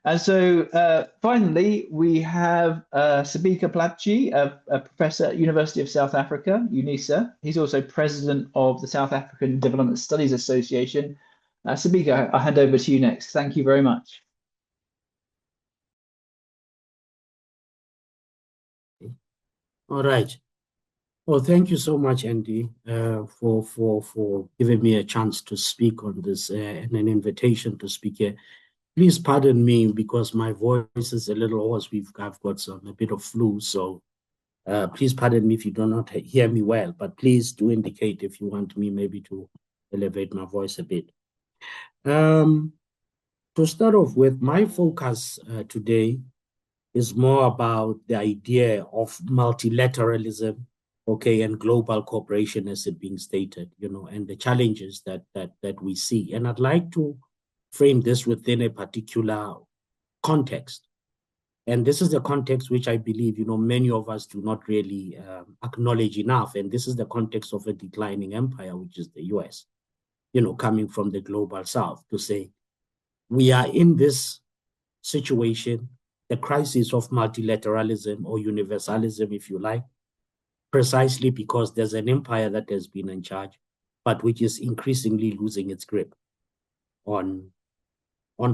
And so finally we have Sabika Platji, a professor at University of South Africa, UNISA. He's also president of the South African Development Studies Association. Sabika, I'll hand over to you next. Thank you very much. All right. Well, thank you so much, Andy, for giving me a chance to speak on this and an invitation to speak here. Please pardon me because my voice is a little hoarse. I've got a bit of flu, so please pardon me if you do not hear me well. But please do indicate if you want me maybe to elevate my voice a bit. To start off with, my focus today is more about the idea of multilateralism, okay, and global cooperation as it being stated, and the challenges that we see. And I'd like to frame this within a particular context. And this is the context which I believe, many of us do not really acknowledge enough. And this is the context of a declining empire, which is the US, coming from the Global South, to say, we are in this situation, the crisis of multilateralism or universalism, if you like, precisely because there's an empire that has been in charge, but which is increasingly losing its grip on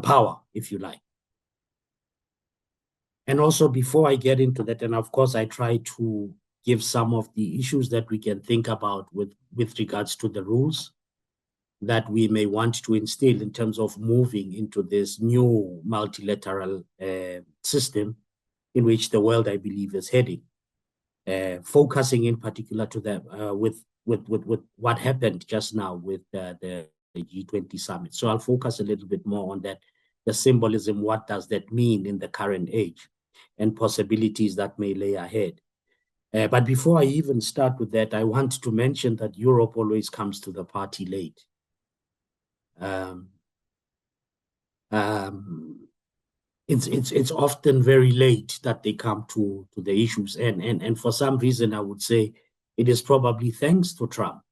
power, if you like. And also, before I get into that, and of course, I try to give some of the issues that we can think about with regards to the rules that we may want to instill in terms of moving into this new multilateral system in which the world, I believe, is heading. Focusing in particular to that with what happened just now with the G20 summit. So I'll focus a little bit more on that, the symbolism, what does that mean in the current age, and possibilities that may lay ahead. But before I even start with that, I want to mention that Europe always comes to the party late. It's often very late that they come to the issues, and for some reason I would say it is probably thanks to Trump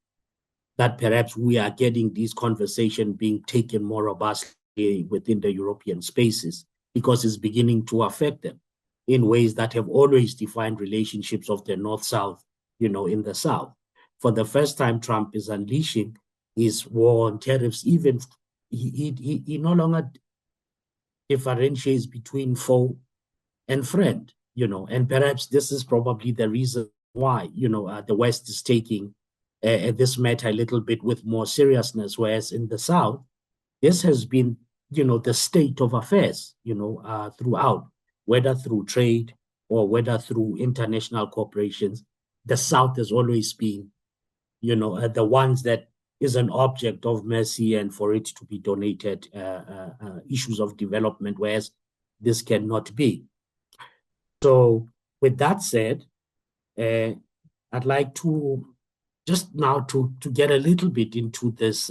that perhaps we are getting these conversations being taken more robustly within the European spaces, because it's beginning to affect them in ways that have always defined relationships of the North-South, in the South. For the first time, Trump is unleashing his war on tariffs. Even he no longer differentiates between foe and friend, and perhaps this is probably the reason why, the West is taking this matter a little bit with more seriousness, whereas in the South, this has been, the state of affairs, throughout, whether through trade or whether through international corporations. The South has always been, the ones that is an object of mercy and for it to be donated issues of development, whereas this cannot be. So with that said, I'd like to just now to get a little bit into this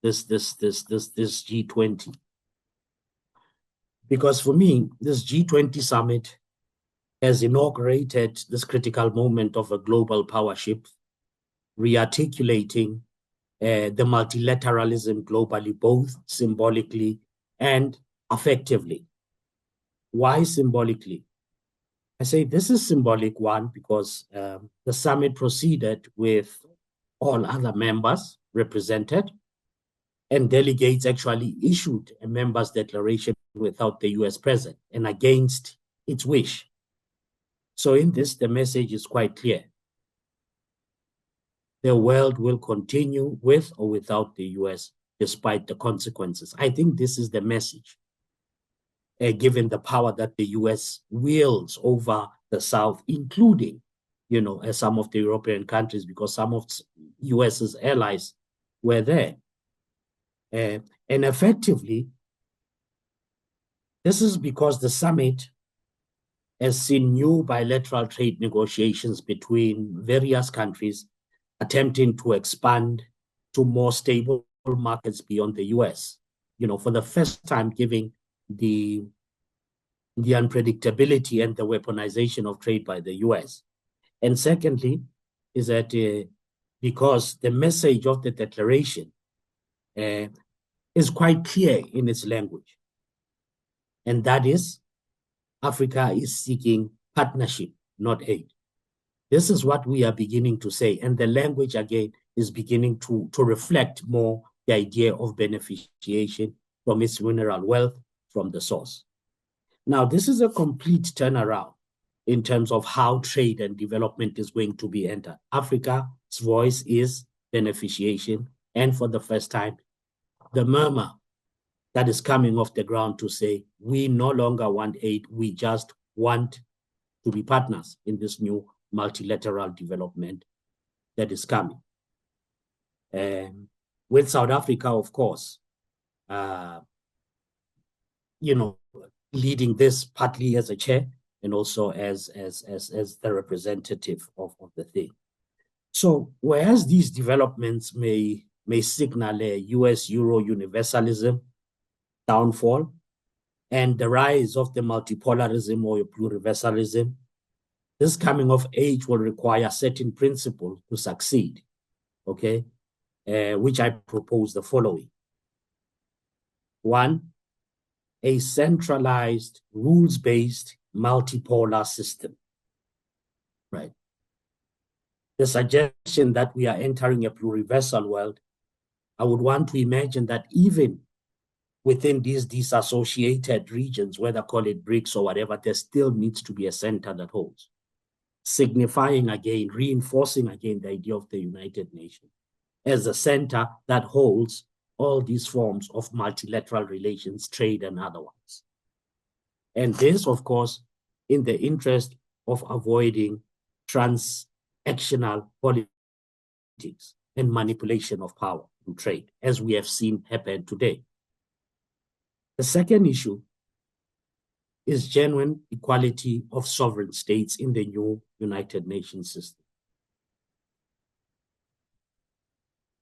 G20. Because for me, this G20 summit has inaugurated this critical moment of a global power shift, rearticulating the multilateralism globally, both symbolically and effectively. Why symbolically? I say this is symbolic, one, because the summit proceeded with all other members represented, and delegates actually issued a members' declaration without the US present and against its wish. So in this, the message is quite clear. The world will continue with or without the US, despite the consequences. I think this is the message, given the power that the US wields over the South, including, some of the European countries, because some of US's allies were there. And effectively, this is because the summit has seen new bilateral trade negotiations between various countries attempting to expand to more stable markets beyond the US, for the first time giving the unpredictability and the weaponization of trade by the US. And secondly, is that because the message of the declaration is quite clear in its language, and that is Africa is seeking partnership, not aid. This is what we are beginning to say, and the language again is beginning to reflect more the idea of beneficiation from its mineral wealth from the source. Now, this is a complete turnaround in terms of how trade and development is going to be entered. Africa's voice is beneficiation, and for the first time, the murmur that is coming off the ground to say, we no longer want aid, we just want to be partners in this new multilateral development that is coming. With South Africa, of course, leading this partly as a chair and also as the representative of the thing. So whereas these developments may signal a US-Euro universalism downfall and the rise of the multipolarism or pluriversalism, this coming of age will require certain principles to succeed, okay? Which I propose the following. One, a centralized, rules-based, multipolar system, right? The suggestion that we are entering a pluriversal world, I would want to imagine that even within these disassociated regions, whether call it BRICS or whatever, there still needs to be a center that holds, signifying again, reinforcing again the idea of the United Nations as a center that holds all these forms of multilateral relations, trade and otherwise. And this, of course, in the interest of avoiding transactional politics and manipulation of power through trade, as we have seen happen today. The second issue is genuine equality of sovereign states in the new United Nations system.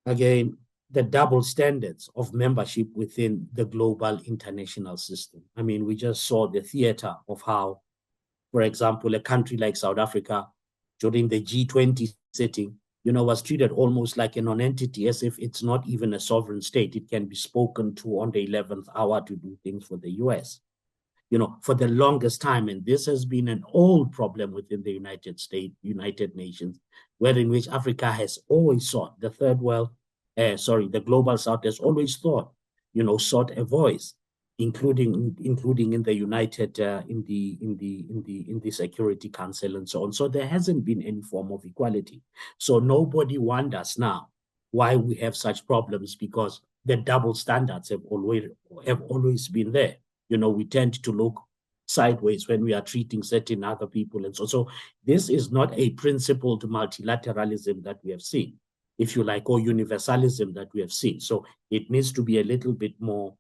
Again, the double standards of membership within the global international system. I mean, we just saw the theater of how, for example, a country like South Africa during the G20 setting, was treated almost like a non-entity, as if it's not even a sovereign state. It can be spoken to on the 11th hour to do things for the US. For the longest time, and this has been an old problem within the United Nations, wherein which Africa has always sought, the global South has always sought a voice, including in the in the Security Council and so on. So there hasn't been any form of equality. So nobody wonders now why we have such problems, because the double standards have always been there. We tend to look sideways when we are treating certain other people. And so this is not a principled multilateralism that we have seen, if you like, or universalism that we have seen. So it needs to be a little bit more,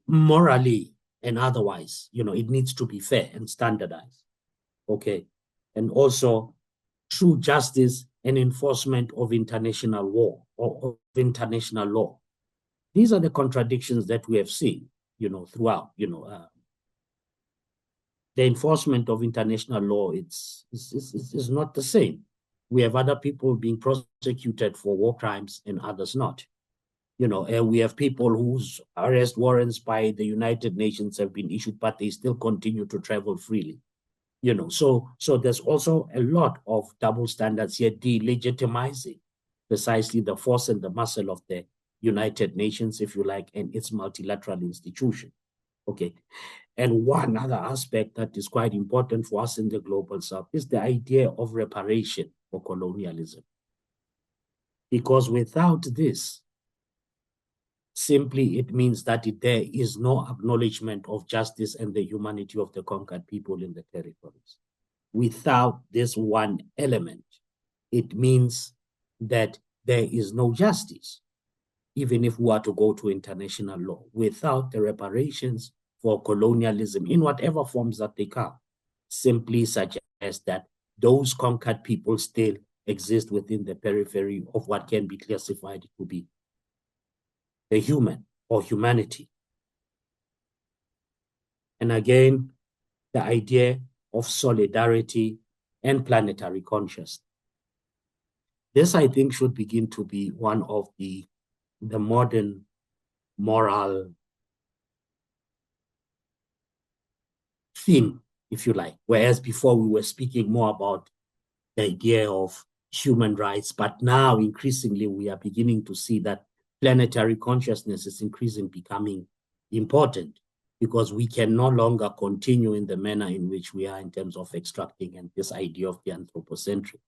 morally and otherwise, it needs to be fair and standardized. okay, and also true justice and enforcement of international law or of international law. These are the contradictions that we have seen, throughout, the enforcement of international law is not the same. We have other people being prosecuted for war crimes and others not. And we have people whose arrest warrants by the United Nations have been issued, but they still continue to travel freely. So there's also a lot of double standards here, delegitimizing precisely the force and the muscle of the United Nations, if you like, and its multilateral institution. Okay. And one other aspect that is quite important for us in the Global South is the idea of reparation for colonialism. Because without this, simply it means that there is no acknowledgement of justice and the humanity of the conquered people in the territories. Without this one element, it means that there is no justice, even if we are to go to international law. Without the reparations for colonialism, in whatever forms that they come, simply suggest that those conquered people still exist within the periphery of what can be classified to be the human or humanity. And again, the idea of solidarity and planetary consciousness. This, I think, should begin to be one of the modern moral theme, if you like. Whereas before we were speaking more about the idea of human rights, but now increasingly we are beginning to see that planetary consciousness is increasingly becoming important, because we can no longer continue in the manner in which we are in terms of extracting and this idea of the anthropocentric.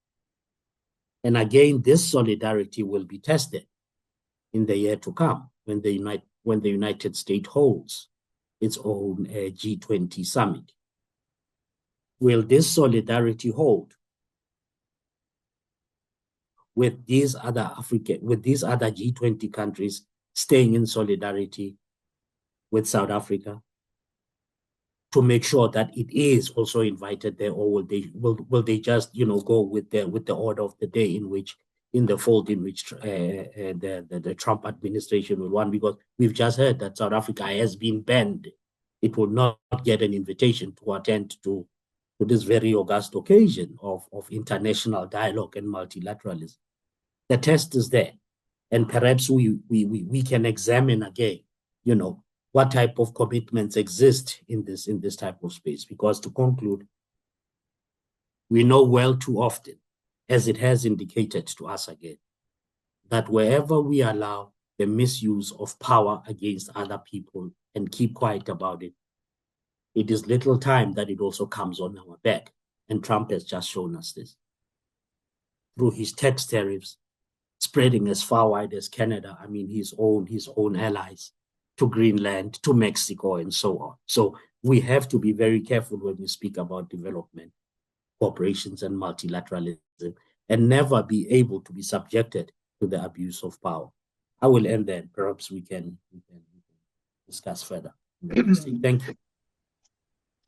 And again, this solidarity will be tested in the year to come when the United States holds its own G20 summit. Will this solidarity hold with these other G20 countries staying in solidarity with South Africa to make sure that it is also invited there, or will they just go with the order of the day in the fold in which the Trump administration will want? Because we've just heard that South Africa has been banned. It will not get an invitation to attend to this very august occasion of international dialogue and multilateralism. The test is there, and perhaps we can examine again, what type of commitments exist in this type of space. Because to conclude, we know well too often, as it has indicated to us again, that wherever we allow the misuse of power against other people and keep quiet about it, it is little time that it also comes on our back. And Trump has just shown us this through his tax tariffs, spreading as far wide as Canada, his own allies, to Greenland, to Mexico, and so on. So we have to be very careful when we speak about development, corporations, and multilateralism, and never be able to be subjected to the abuse of power. I will end there. Perhaps we can discuss further.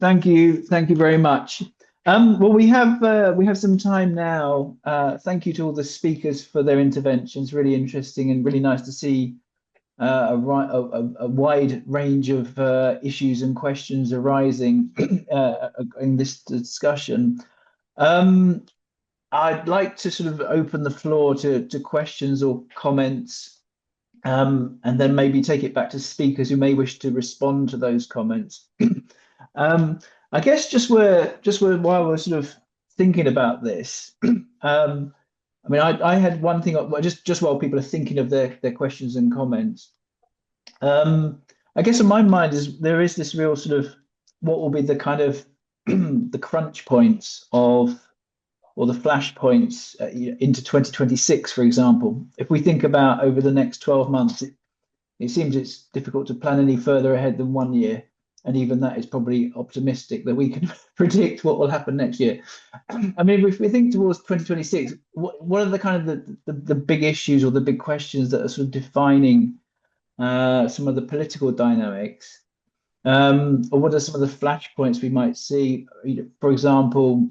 Thank you. Thank you very much. Well, we have some time now. Thank you to all the speakers for their interventions. Really interesting and really nice to see a wide range of issues and questions arising in this discussion. I'd like to sort of open the floor to questions or comments, and then maybe take it back to speakers who may wish to respond to those comments. I guess just while we're sort of thinking about this, I had one thing, just while people are thinking of their questions and comments. I guess in my mind there is this real sort of what will be the kind of the crunch points or the flash points into 2026, for example. If we think about over the next 12 months, it seems it's difficult to plan any further ahead than 1 year. And even that is probably optimistic that we can predict what will happen next year. If we think towards 2026, what are the kind of the big issues or the big questions that are sort of defining some of the political dynamics? Or what are some of the flashpoints we might see? For example,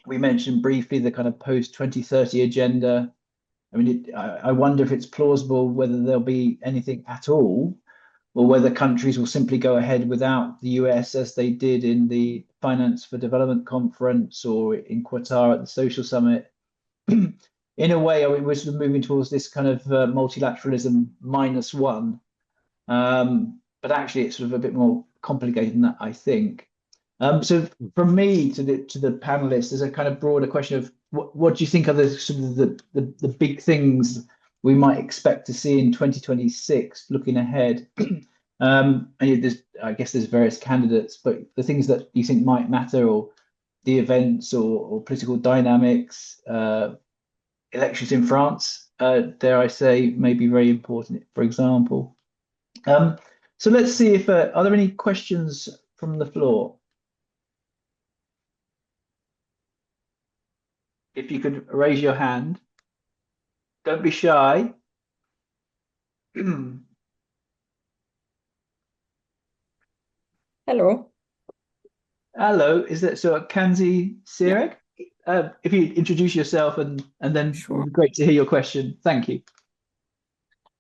we mentioned briefly the kind of post-2030 agenda. I mean, I wonder if it's plausible whether there'll be anything at all, or whether countries will simply go ahead without the US as they did in the Finance for Development Conference or in Qatar at the Social Summit. In a way, I mean, we're sort of moving towards this kind of multilateralism -1. But actually, it's sort of a bit more complicated than that, I think. So from me to the panelists, there's a kind of broader question of what do you think are the sort of the big things we might expect to see in 2026, looking ahead? And I guess there's various candidates, but the things that you think might matter, or the events or political dynamics, elections in France, dare I say, may be very important, for example. So let's see if are there any questions from the floor? If you could raise your hand. Don't be shy. Hello. Hello, is that so? Kanzi Sirek? If you introduce yourself and then Sure. it would be great to hear your question. Thank you.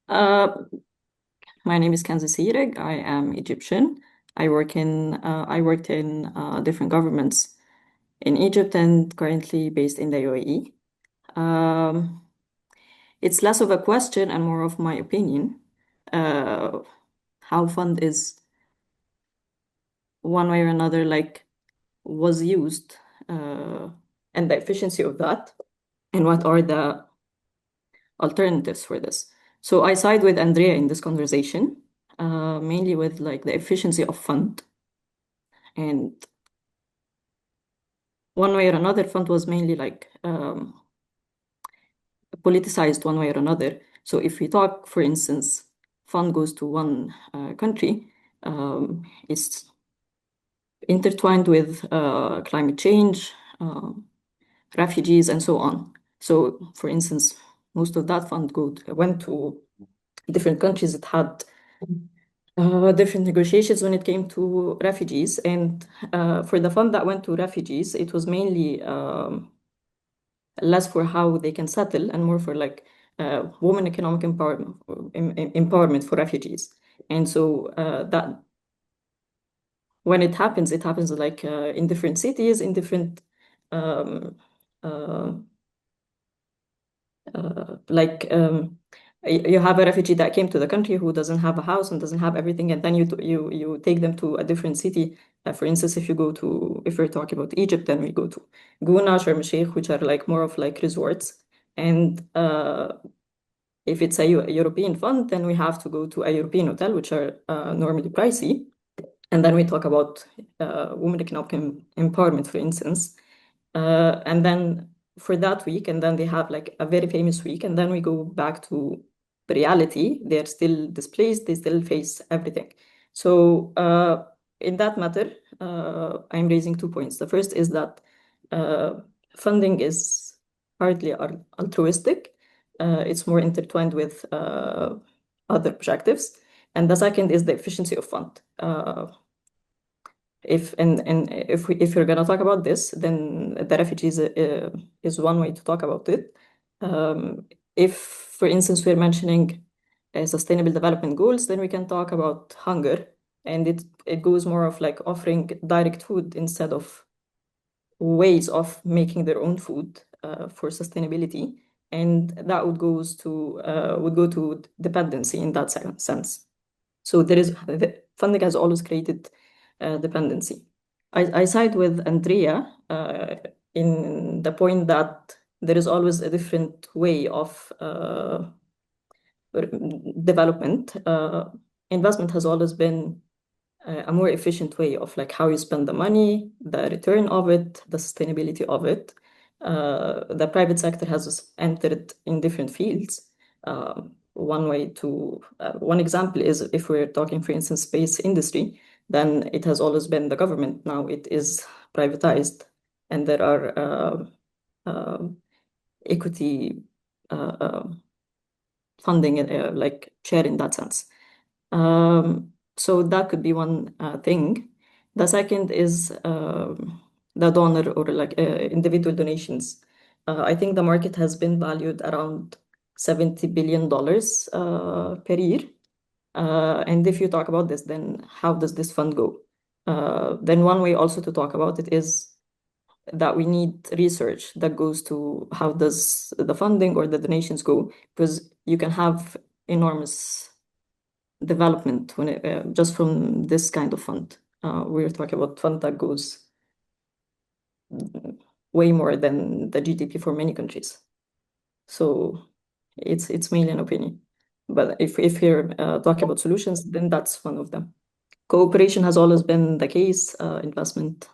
My name is Kanzi Sirek. I am Egyptian. I worked in different governments in Egypt and currently based in the UAE. It's less of a question and more of my opinion. How fund is one way or another was used, and the efficiency of that, and what are the alternatives for this. So I side with Andrea in this conversation, mainly with the efficiency of fund. And one way or another, fund was mainly politicized one way or another. So if we talk, for instance, fund goes to one country, it's intertwined with climate change, refugees, and so on. So, for instance, most of that fund went to different countries that had different negotiations when it came to refugees. And for the fund that went to refugees, it was mainly less for how they can settle and more for women economic empowerment for refugees. And so that when it happens in different cities, in different you have a refugee that came to the country who doesn't have a house and doesn't have everything, and then you take them to a different city. For instance, if we're talking about Egypt, then we go to Guna, Sharm el-Sheikh, which are more of resorts. And if it's a European fund, then we have to go to a European hotel, which are normally pricey. And then we talk about women economic empowerment, for instance. And then for that week, and then they have a very famous week, and then we go back to the reality. They're still displaced, they still face everything. So in that matter, I'm raising 2 points. The first is that funding is hardly altruistic. It's more intertwined with other objectives. And the second is the efficiency of fund. If you're gonna talk about this, then the refugees is one way to talk about it. If, for instance, we're mentioning sustainable development goals, then we can talk about hunger, and it goes more of offering direct food instead of ways of making their own food for sustainability, and that would go to dependency in that sense. So the funding has always created dependency. I side with Andrea in the point that there is always a different way of development. Investment has always been a more efficient way of how you spend the money, the return of it, the sustainability of it. The private sector has entered in different fields. One example is if we're talking, for instance, space industry, then it has always been the government. Now it is privatized, and there are equity funding share in that sense. So that could be one thing. The second is the donor or like individual donations. I think the market has been valued around $70 billion per year. And if you talk about this, then how does this fund go? Then one way also to talk about it is that we need research that goes to how does the funding or the donations go, because you can have enormous development when it, just from this kind of fund. We're talking about fund that goes way more than the GDP for many countries. So it's mainly an opinion. But if you're talking about solutions, then that's one of them. Cooperation has always been the case, investment.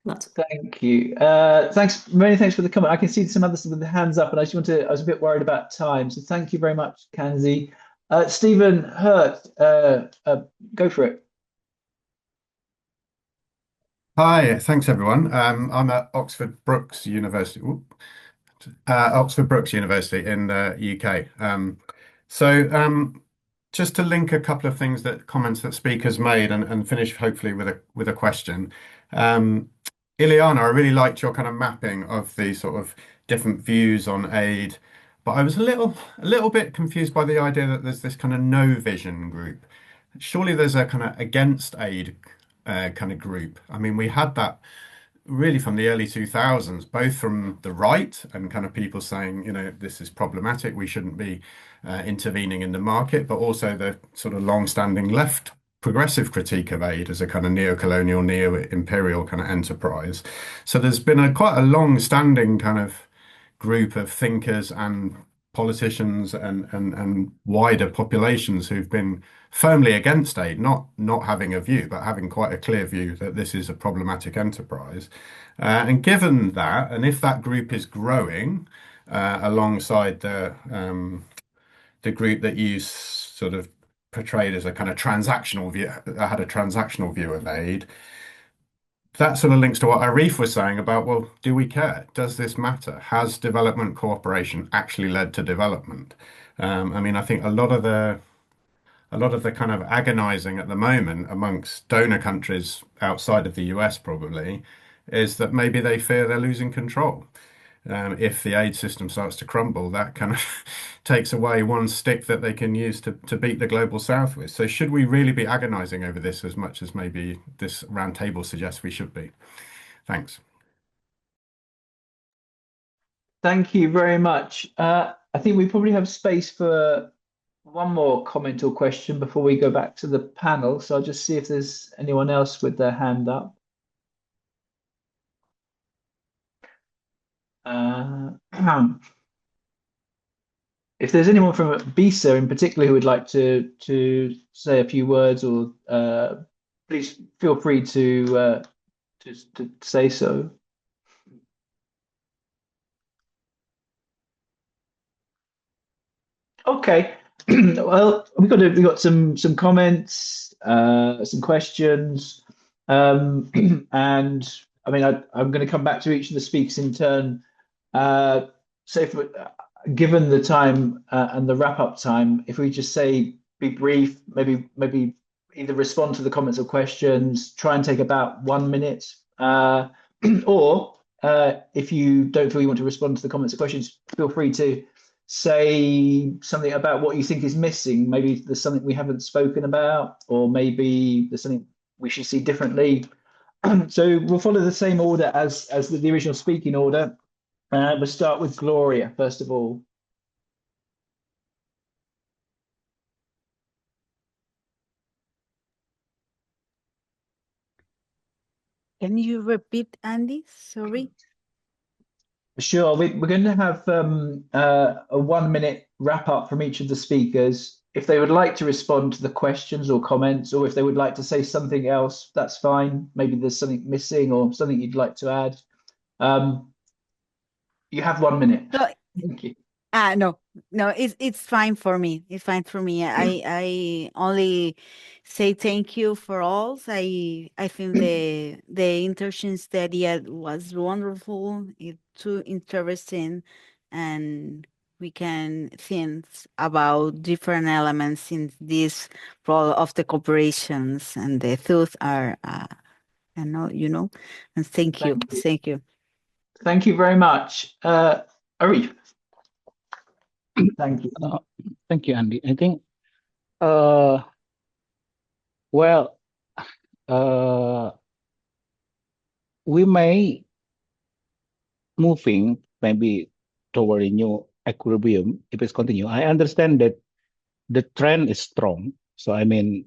That's it. Thank you. Many thanks for the comment. I can see some others with the hands up, and I was a bit worried about time. So thank you very much, Kanzi. Stephen Hurt, go for it. Hi, thanks everyone. I'm at Oxford Brookes University. Oxford Brookes University in the UK. Just to link a couple of things comments that speakers made and finish hopefully with a question. Iliana, I really liked your kind of mapping of the sort of different views on aid, but I was a little bit confused by the idea that there's this kind of no vision group. Surely there's a kind of against aid kind of group. I mean, we had that really from the early 2000s, both from the right and kind of people saying, you know, this is problematic, we shouldn't be intervening in the market, but also the sort of long-standing left progressive critique of aid as a kind of neo-colonial, neo-imperial kind of enterprise. So there's been quite a long-standing kind of group of thinkers and politicians and wider populations who've been firmly against aid, not having a view, but having quite a clear view that this is a problematic enterprise. And given that, and if that group is growing alongside the group that you sort of portrayed as a kind of transactional view, had a transactional view of aid, that sort of links to what Arief was saying about, well, do we care? Does this matter? Has development cooperation actually led to development? I mean, I think a lot of the kind of agonizing at the moment amongst donor countries outside of the US probably is that maybe they fear they're losing control. If the aid system starts to crumble, that kind of takes away one stick that they can use to beat the global south with. So should we really be agonizing over this as much as maybe this roundtable suggests we should be? Thanks. Thank you very much. I think we probably have space for one more comment or question before we go back to the panel. So I'll just see if there's anyone else with their hand up. If there's anyone from BISA in particular who would like to say a few words, or please feel free to say so. Okay. Well, we've got some comments, some questions, and I mean I'm going to come back to each of the speakers in turn. Given the time and the wrap-up time, if we just say be brief, maybe either respond to the comments or questions, try and take about 1 minute, or if you don't feel you want to respond to the comments or questions, feel free to say something about what you think is missing. Maybe there's something we haven't spoken about, or maybe there's something we should see differently. So we'll follow the same order as the original speaking order. We'll start with Gloria, first of all. Can you repeat, Andy? Sorry. Sure. We're going to have a 1 minute wrap up from each of the speakers. If they would like to respond to the questions or comments, or if they would like to say something else, that's fine. Maybe there's something missing or something you'd like to add. You have 1 minute. Thank you. No, it's fine for me. It's fine for me. I only say thank you for all. I think the internship study was wonderful. It's too interesting, and we can think about different elements in this role of the corporations, and the thoughts are, and thank you. Thank you. Thank you very much. Arief. Thank you. Thank you, Andy. I think, well, we may moving maybe toward a new equilibrium if it's continue. I understand that the trend is strong. So I mean,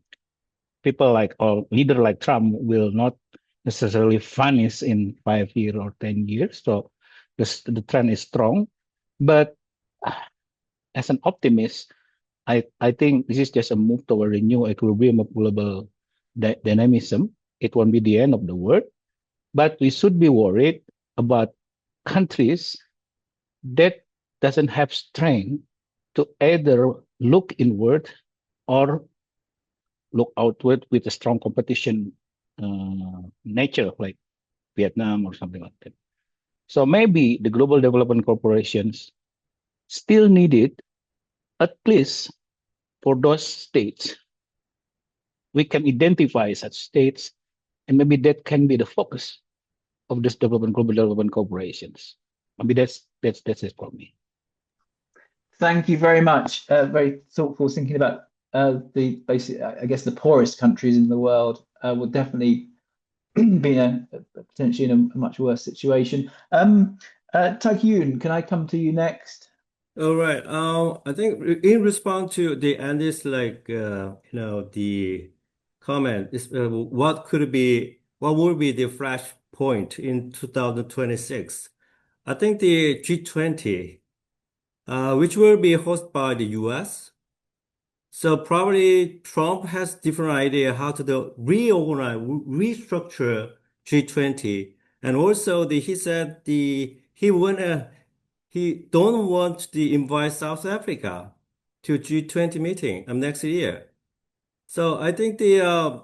people like, or leader like Trump will not necessarily vanish in 5 years or 10 years. So the trend is strong. But as an optimist, I think this is just a move toward a new equilibrium of global dynamism. It won't be the end of the world, but we should be worried about countries that doesn't have strength to either look inward or look outward with a strong competition nature, like Vietnam or something like that. So maybe the global development corporations still needed, at least for those states. We can identify such states, and maybe that can be the focus of this global development corporations. Maybe that's it for me. Thank you very much. Very thoughtful thinking about the basic, I guess, the poorest countries in the world will definitely be potentially in a much worse situation. Taekyoon, can I come to you next? All right. I think in response to the Andy's the comment is what would be the flashpoint in 2026? I think the G20, which will be hosted by the US. So probably Trump has different idea how to reorganize, restructure G20, and also he said he don't want to invite South Africa to G20 meeting next year. So I think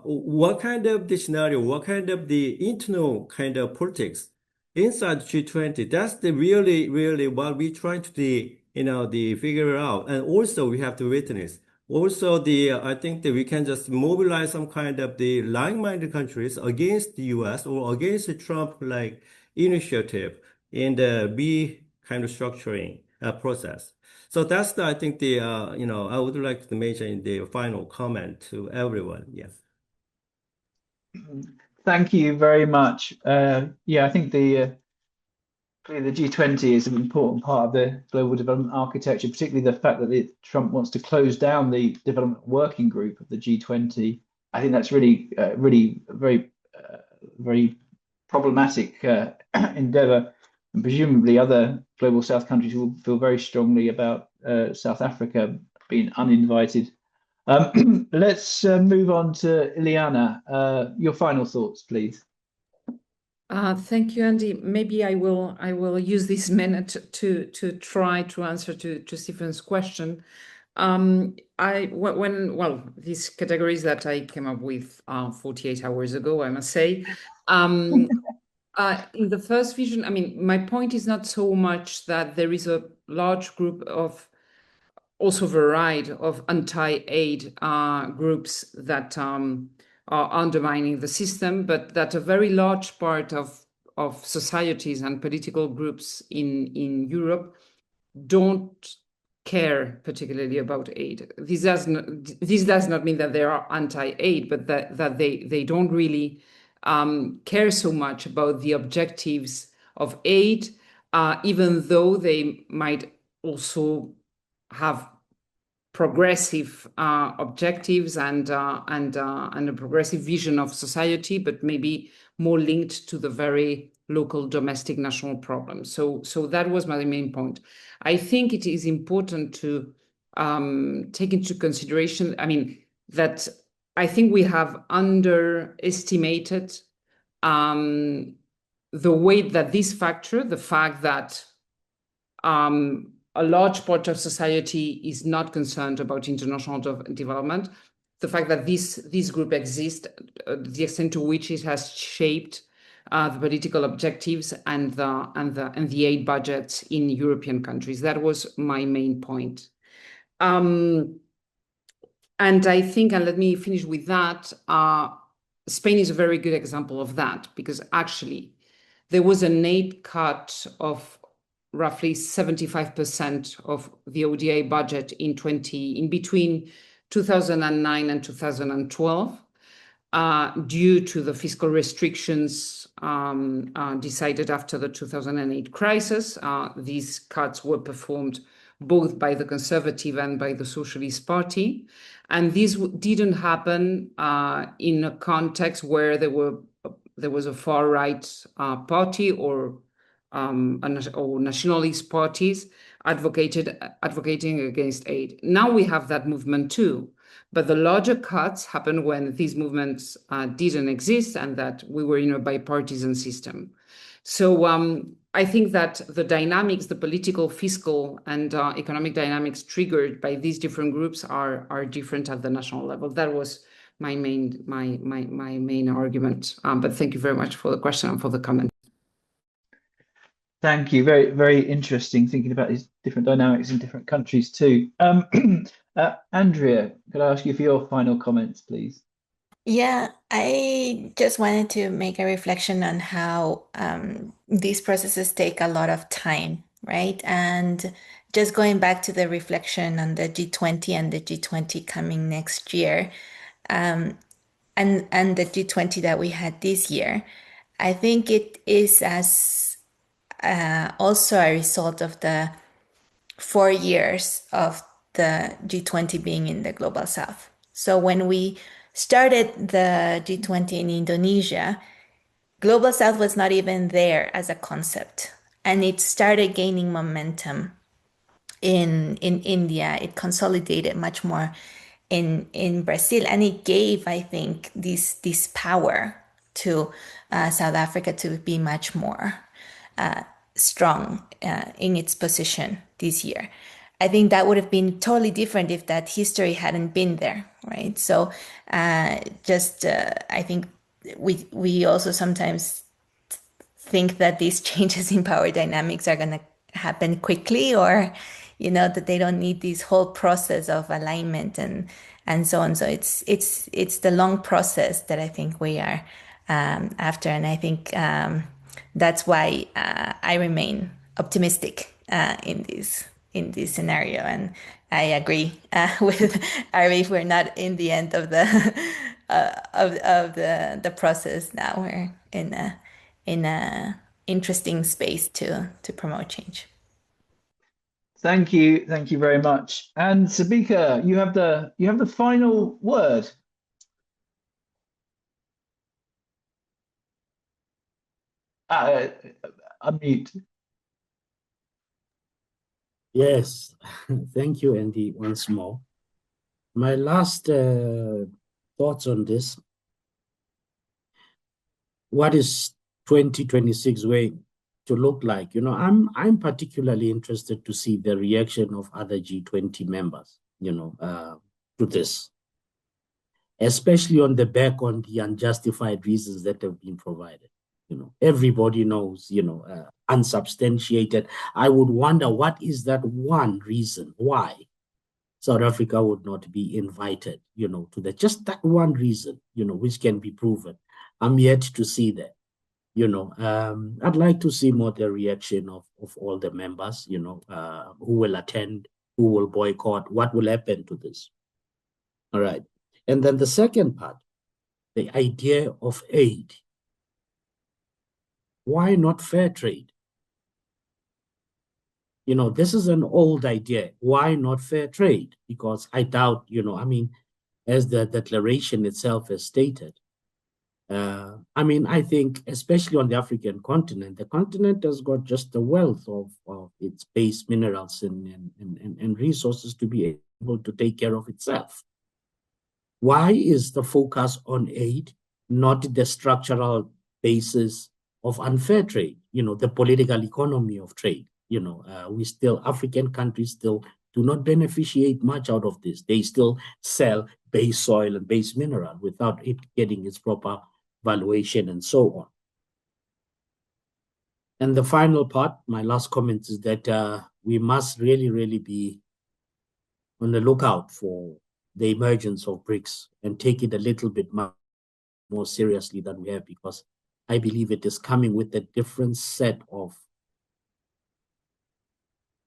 what kind of the scenario, what kind of the internal kind of politics inside G20, that's the really what we're trying to figure out. And also we have to witness. Also I think that we can just mobilize some kind of the like-minded countries against the US or against the Trump initiative in the kind of structuring process. So that's I think I would like to mention the final comment to everyone. Yes. Thank you very much. Yeah, I think the G20 is an important part of the global development architecture, particularly the fact that Trump wants to close down the development working group of the G20. I think that's really very problematic endeavor. And presumably other global South countries will feel very strongly about South Africa being uninvited. Let's move on to Iliana. Your final thoughts, please. Thank you, Andy. Maybe I will use this minute to try to answer to Stephen's question. These categories that I came up with 48 hours ago, I must say. In the first vision, I mean, my point is not so much that there is a large group of also varied of anti-aid groups that are undermining the system, but that a very large part of societies and political groups in Europe don't care particularly about aid. This does not mean that they are anti-aid, but that they don't really care so much about the objectives of aid, even though they might also have progressive objectives and a progressive vision of society, but maybe more linked to the very local domestic national problems. So that was my main point. I think it is important to take into consideration, I mean, that I think we have underestimated the weight that this factor, the fact that a large part of society is not concerned about international development, the fact that this group exists, the extent to which it has shaped the political objectives and the aid budgets in European countries. That was my main point. And I think, and let me finish with that, Spain is a very good example of that, because actually there was an aid cut of roughly 75% of the ODA budget in between 2009 and 2012, due to the fiscal restrictions decided after the 2008 crisis. These cuts were performed both by the Conservative and by the Socialist Party. And this didn't happen in a context where there was a far-right party or nationalist parties advocating against aid. Now we have that movement too, but the larger cuts happened when these movements didn't exist and that we were in a bipartisan system. So I think that the dynamics, the political, fiscal, and economic dynamics triggered by these different groups are different at the national level. That was my main argument. But thank you very much for the question and for the comment. Thank you. Very, very interesting thinking about these different dynamics in different countries too. Andrea, could I ask you for your final comments, please? Yeah, I just wanted to make a reflection on how these processes take a lot of time, right? And just going back to the reflection on the G20 and the G20 coming next year, and the G20 that we had this year, I think it is as also a result of the 4 years of the G20 being in the Global South. So when we started the G20 in Indonesia, Global South was not even there as a concept. And it started gaining momentum in India. It consolidated much more in Brazil. And it gave, I think, this power to South Africa to be much more strong in its position this year. I think that would have been totally different if that history hadn't been there, right? So I think we also sometimes think that these changes in power dynamics are going to happen quickly, or, that they don't need this whole process of alignment and so on. So it's the long process that I think we are after. And I think that's why I remain optimistic in this scenario, and I agree with Arief. We're not in the end of the process now. We're in a interesting space to promote change. Thank you very much. And Sabika, you have the final word. Unmute. Yes, thank you, Andy, once more. My last thoughts on this. What is 2026 way to look like? I'm particularly interested to see the reaction of other G20 members, to this, especially on the back on the unjustified reasons that have been provided. Everybody knows, unsubstantiated. I would wonder, what is that one reason why South Africa would not be invited, to just that one reason, which can be proven. I'm yet to see that. I'd like to see more the reaction of all the members, who will attend, who will boycott, what will happen to this. All right. And then the second part, the idea of aid. Why not fair trade? This is an old idea. Why not fair trade? Because I doubt, as the declaration itself has stated, I think, especially on the African continent, the continent has got just the wealth of its base minerals and resources to be able to take care of itself. Why is the focus on aid not the structural basis of unfair trade, the political economy of trade? African countries still do not beneficiate much out of this. They still sell base soil and base mineral without it getting its proper valuation and so on. And the final part, my last comment is that we must really be on the lookout for the emergence of BRICS and take it a little bit more seriously than we have, because I believe it is coming with a different set of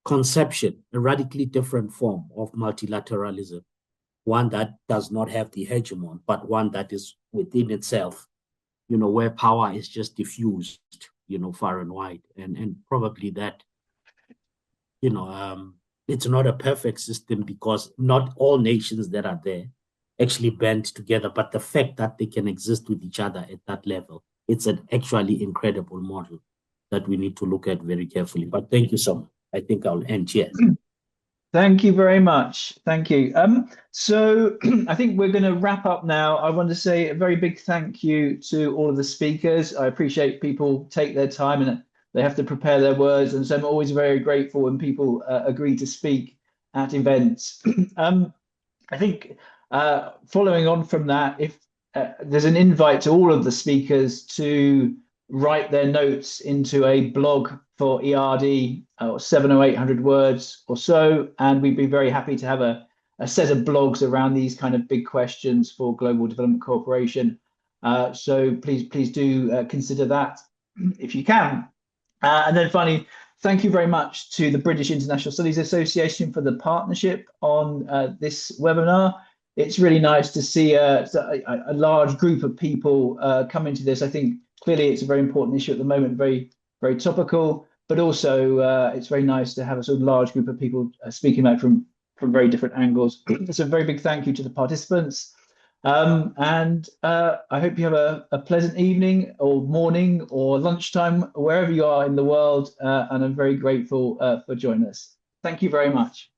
conception, a radically different form of multilateralism, one that does not have the hegemon, but one that is within itself, where power is just diffused, far and wide. And probably that, it's not a perfect system, because not all nations that are there actually band together, but the fact that they can exist with each other at that level, it's an actually incredible model that we need to look at very carefully. But thank you so much. I think I'll end here. Thank you very much. Thank you. So I think we're going to wrap up now. I want to say a very big thank you to all of the speakers. I appreciate people take their time and they have to prepare their words. And so I'm always very grateful when people agree to speak at events. I think following on from that, if there's an invite to all of the speakers to write their notes into a blog for EADI, 700 or 800 words or so, and we'd be very happy to have a set of blogs around these kind of big questions for global development cooperation. So please do consider that if you can. And then finally, thank you very much to the British International Studies Association for the partnership on this webinar. It's really nice to see a large group of people come into this. I think clearly it's a very important issue at the moment, very topical, but also it's very nice to have a sort of large group of people speaking about from very different angles. So a very big thank you to the participants. And I hope you have a pleasant evening or morning or lunchtime, wherever you are in the world. And I'm very grateful for joining us. Thank you very much.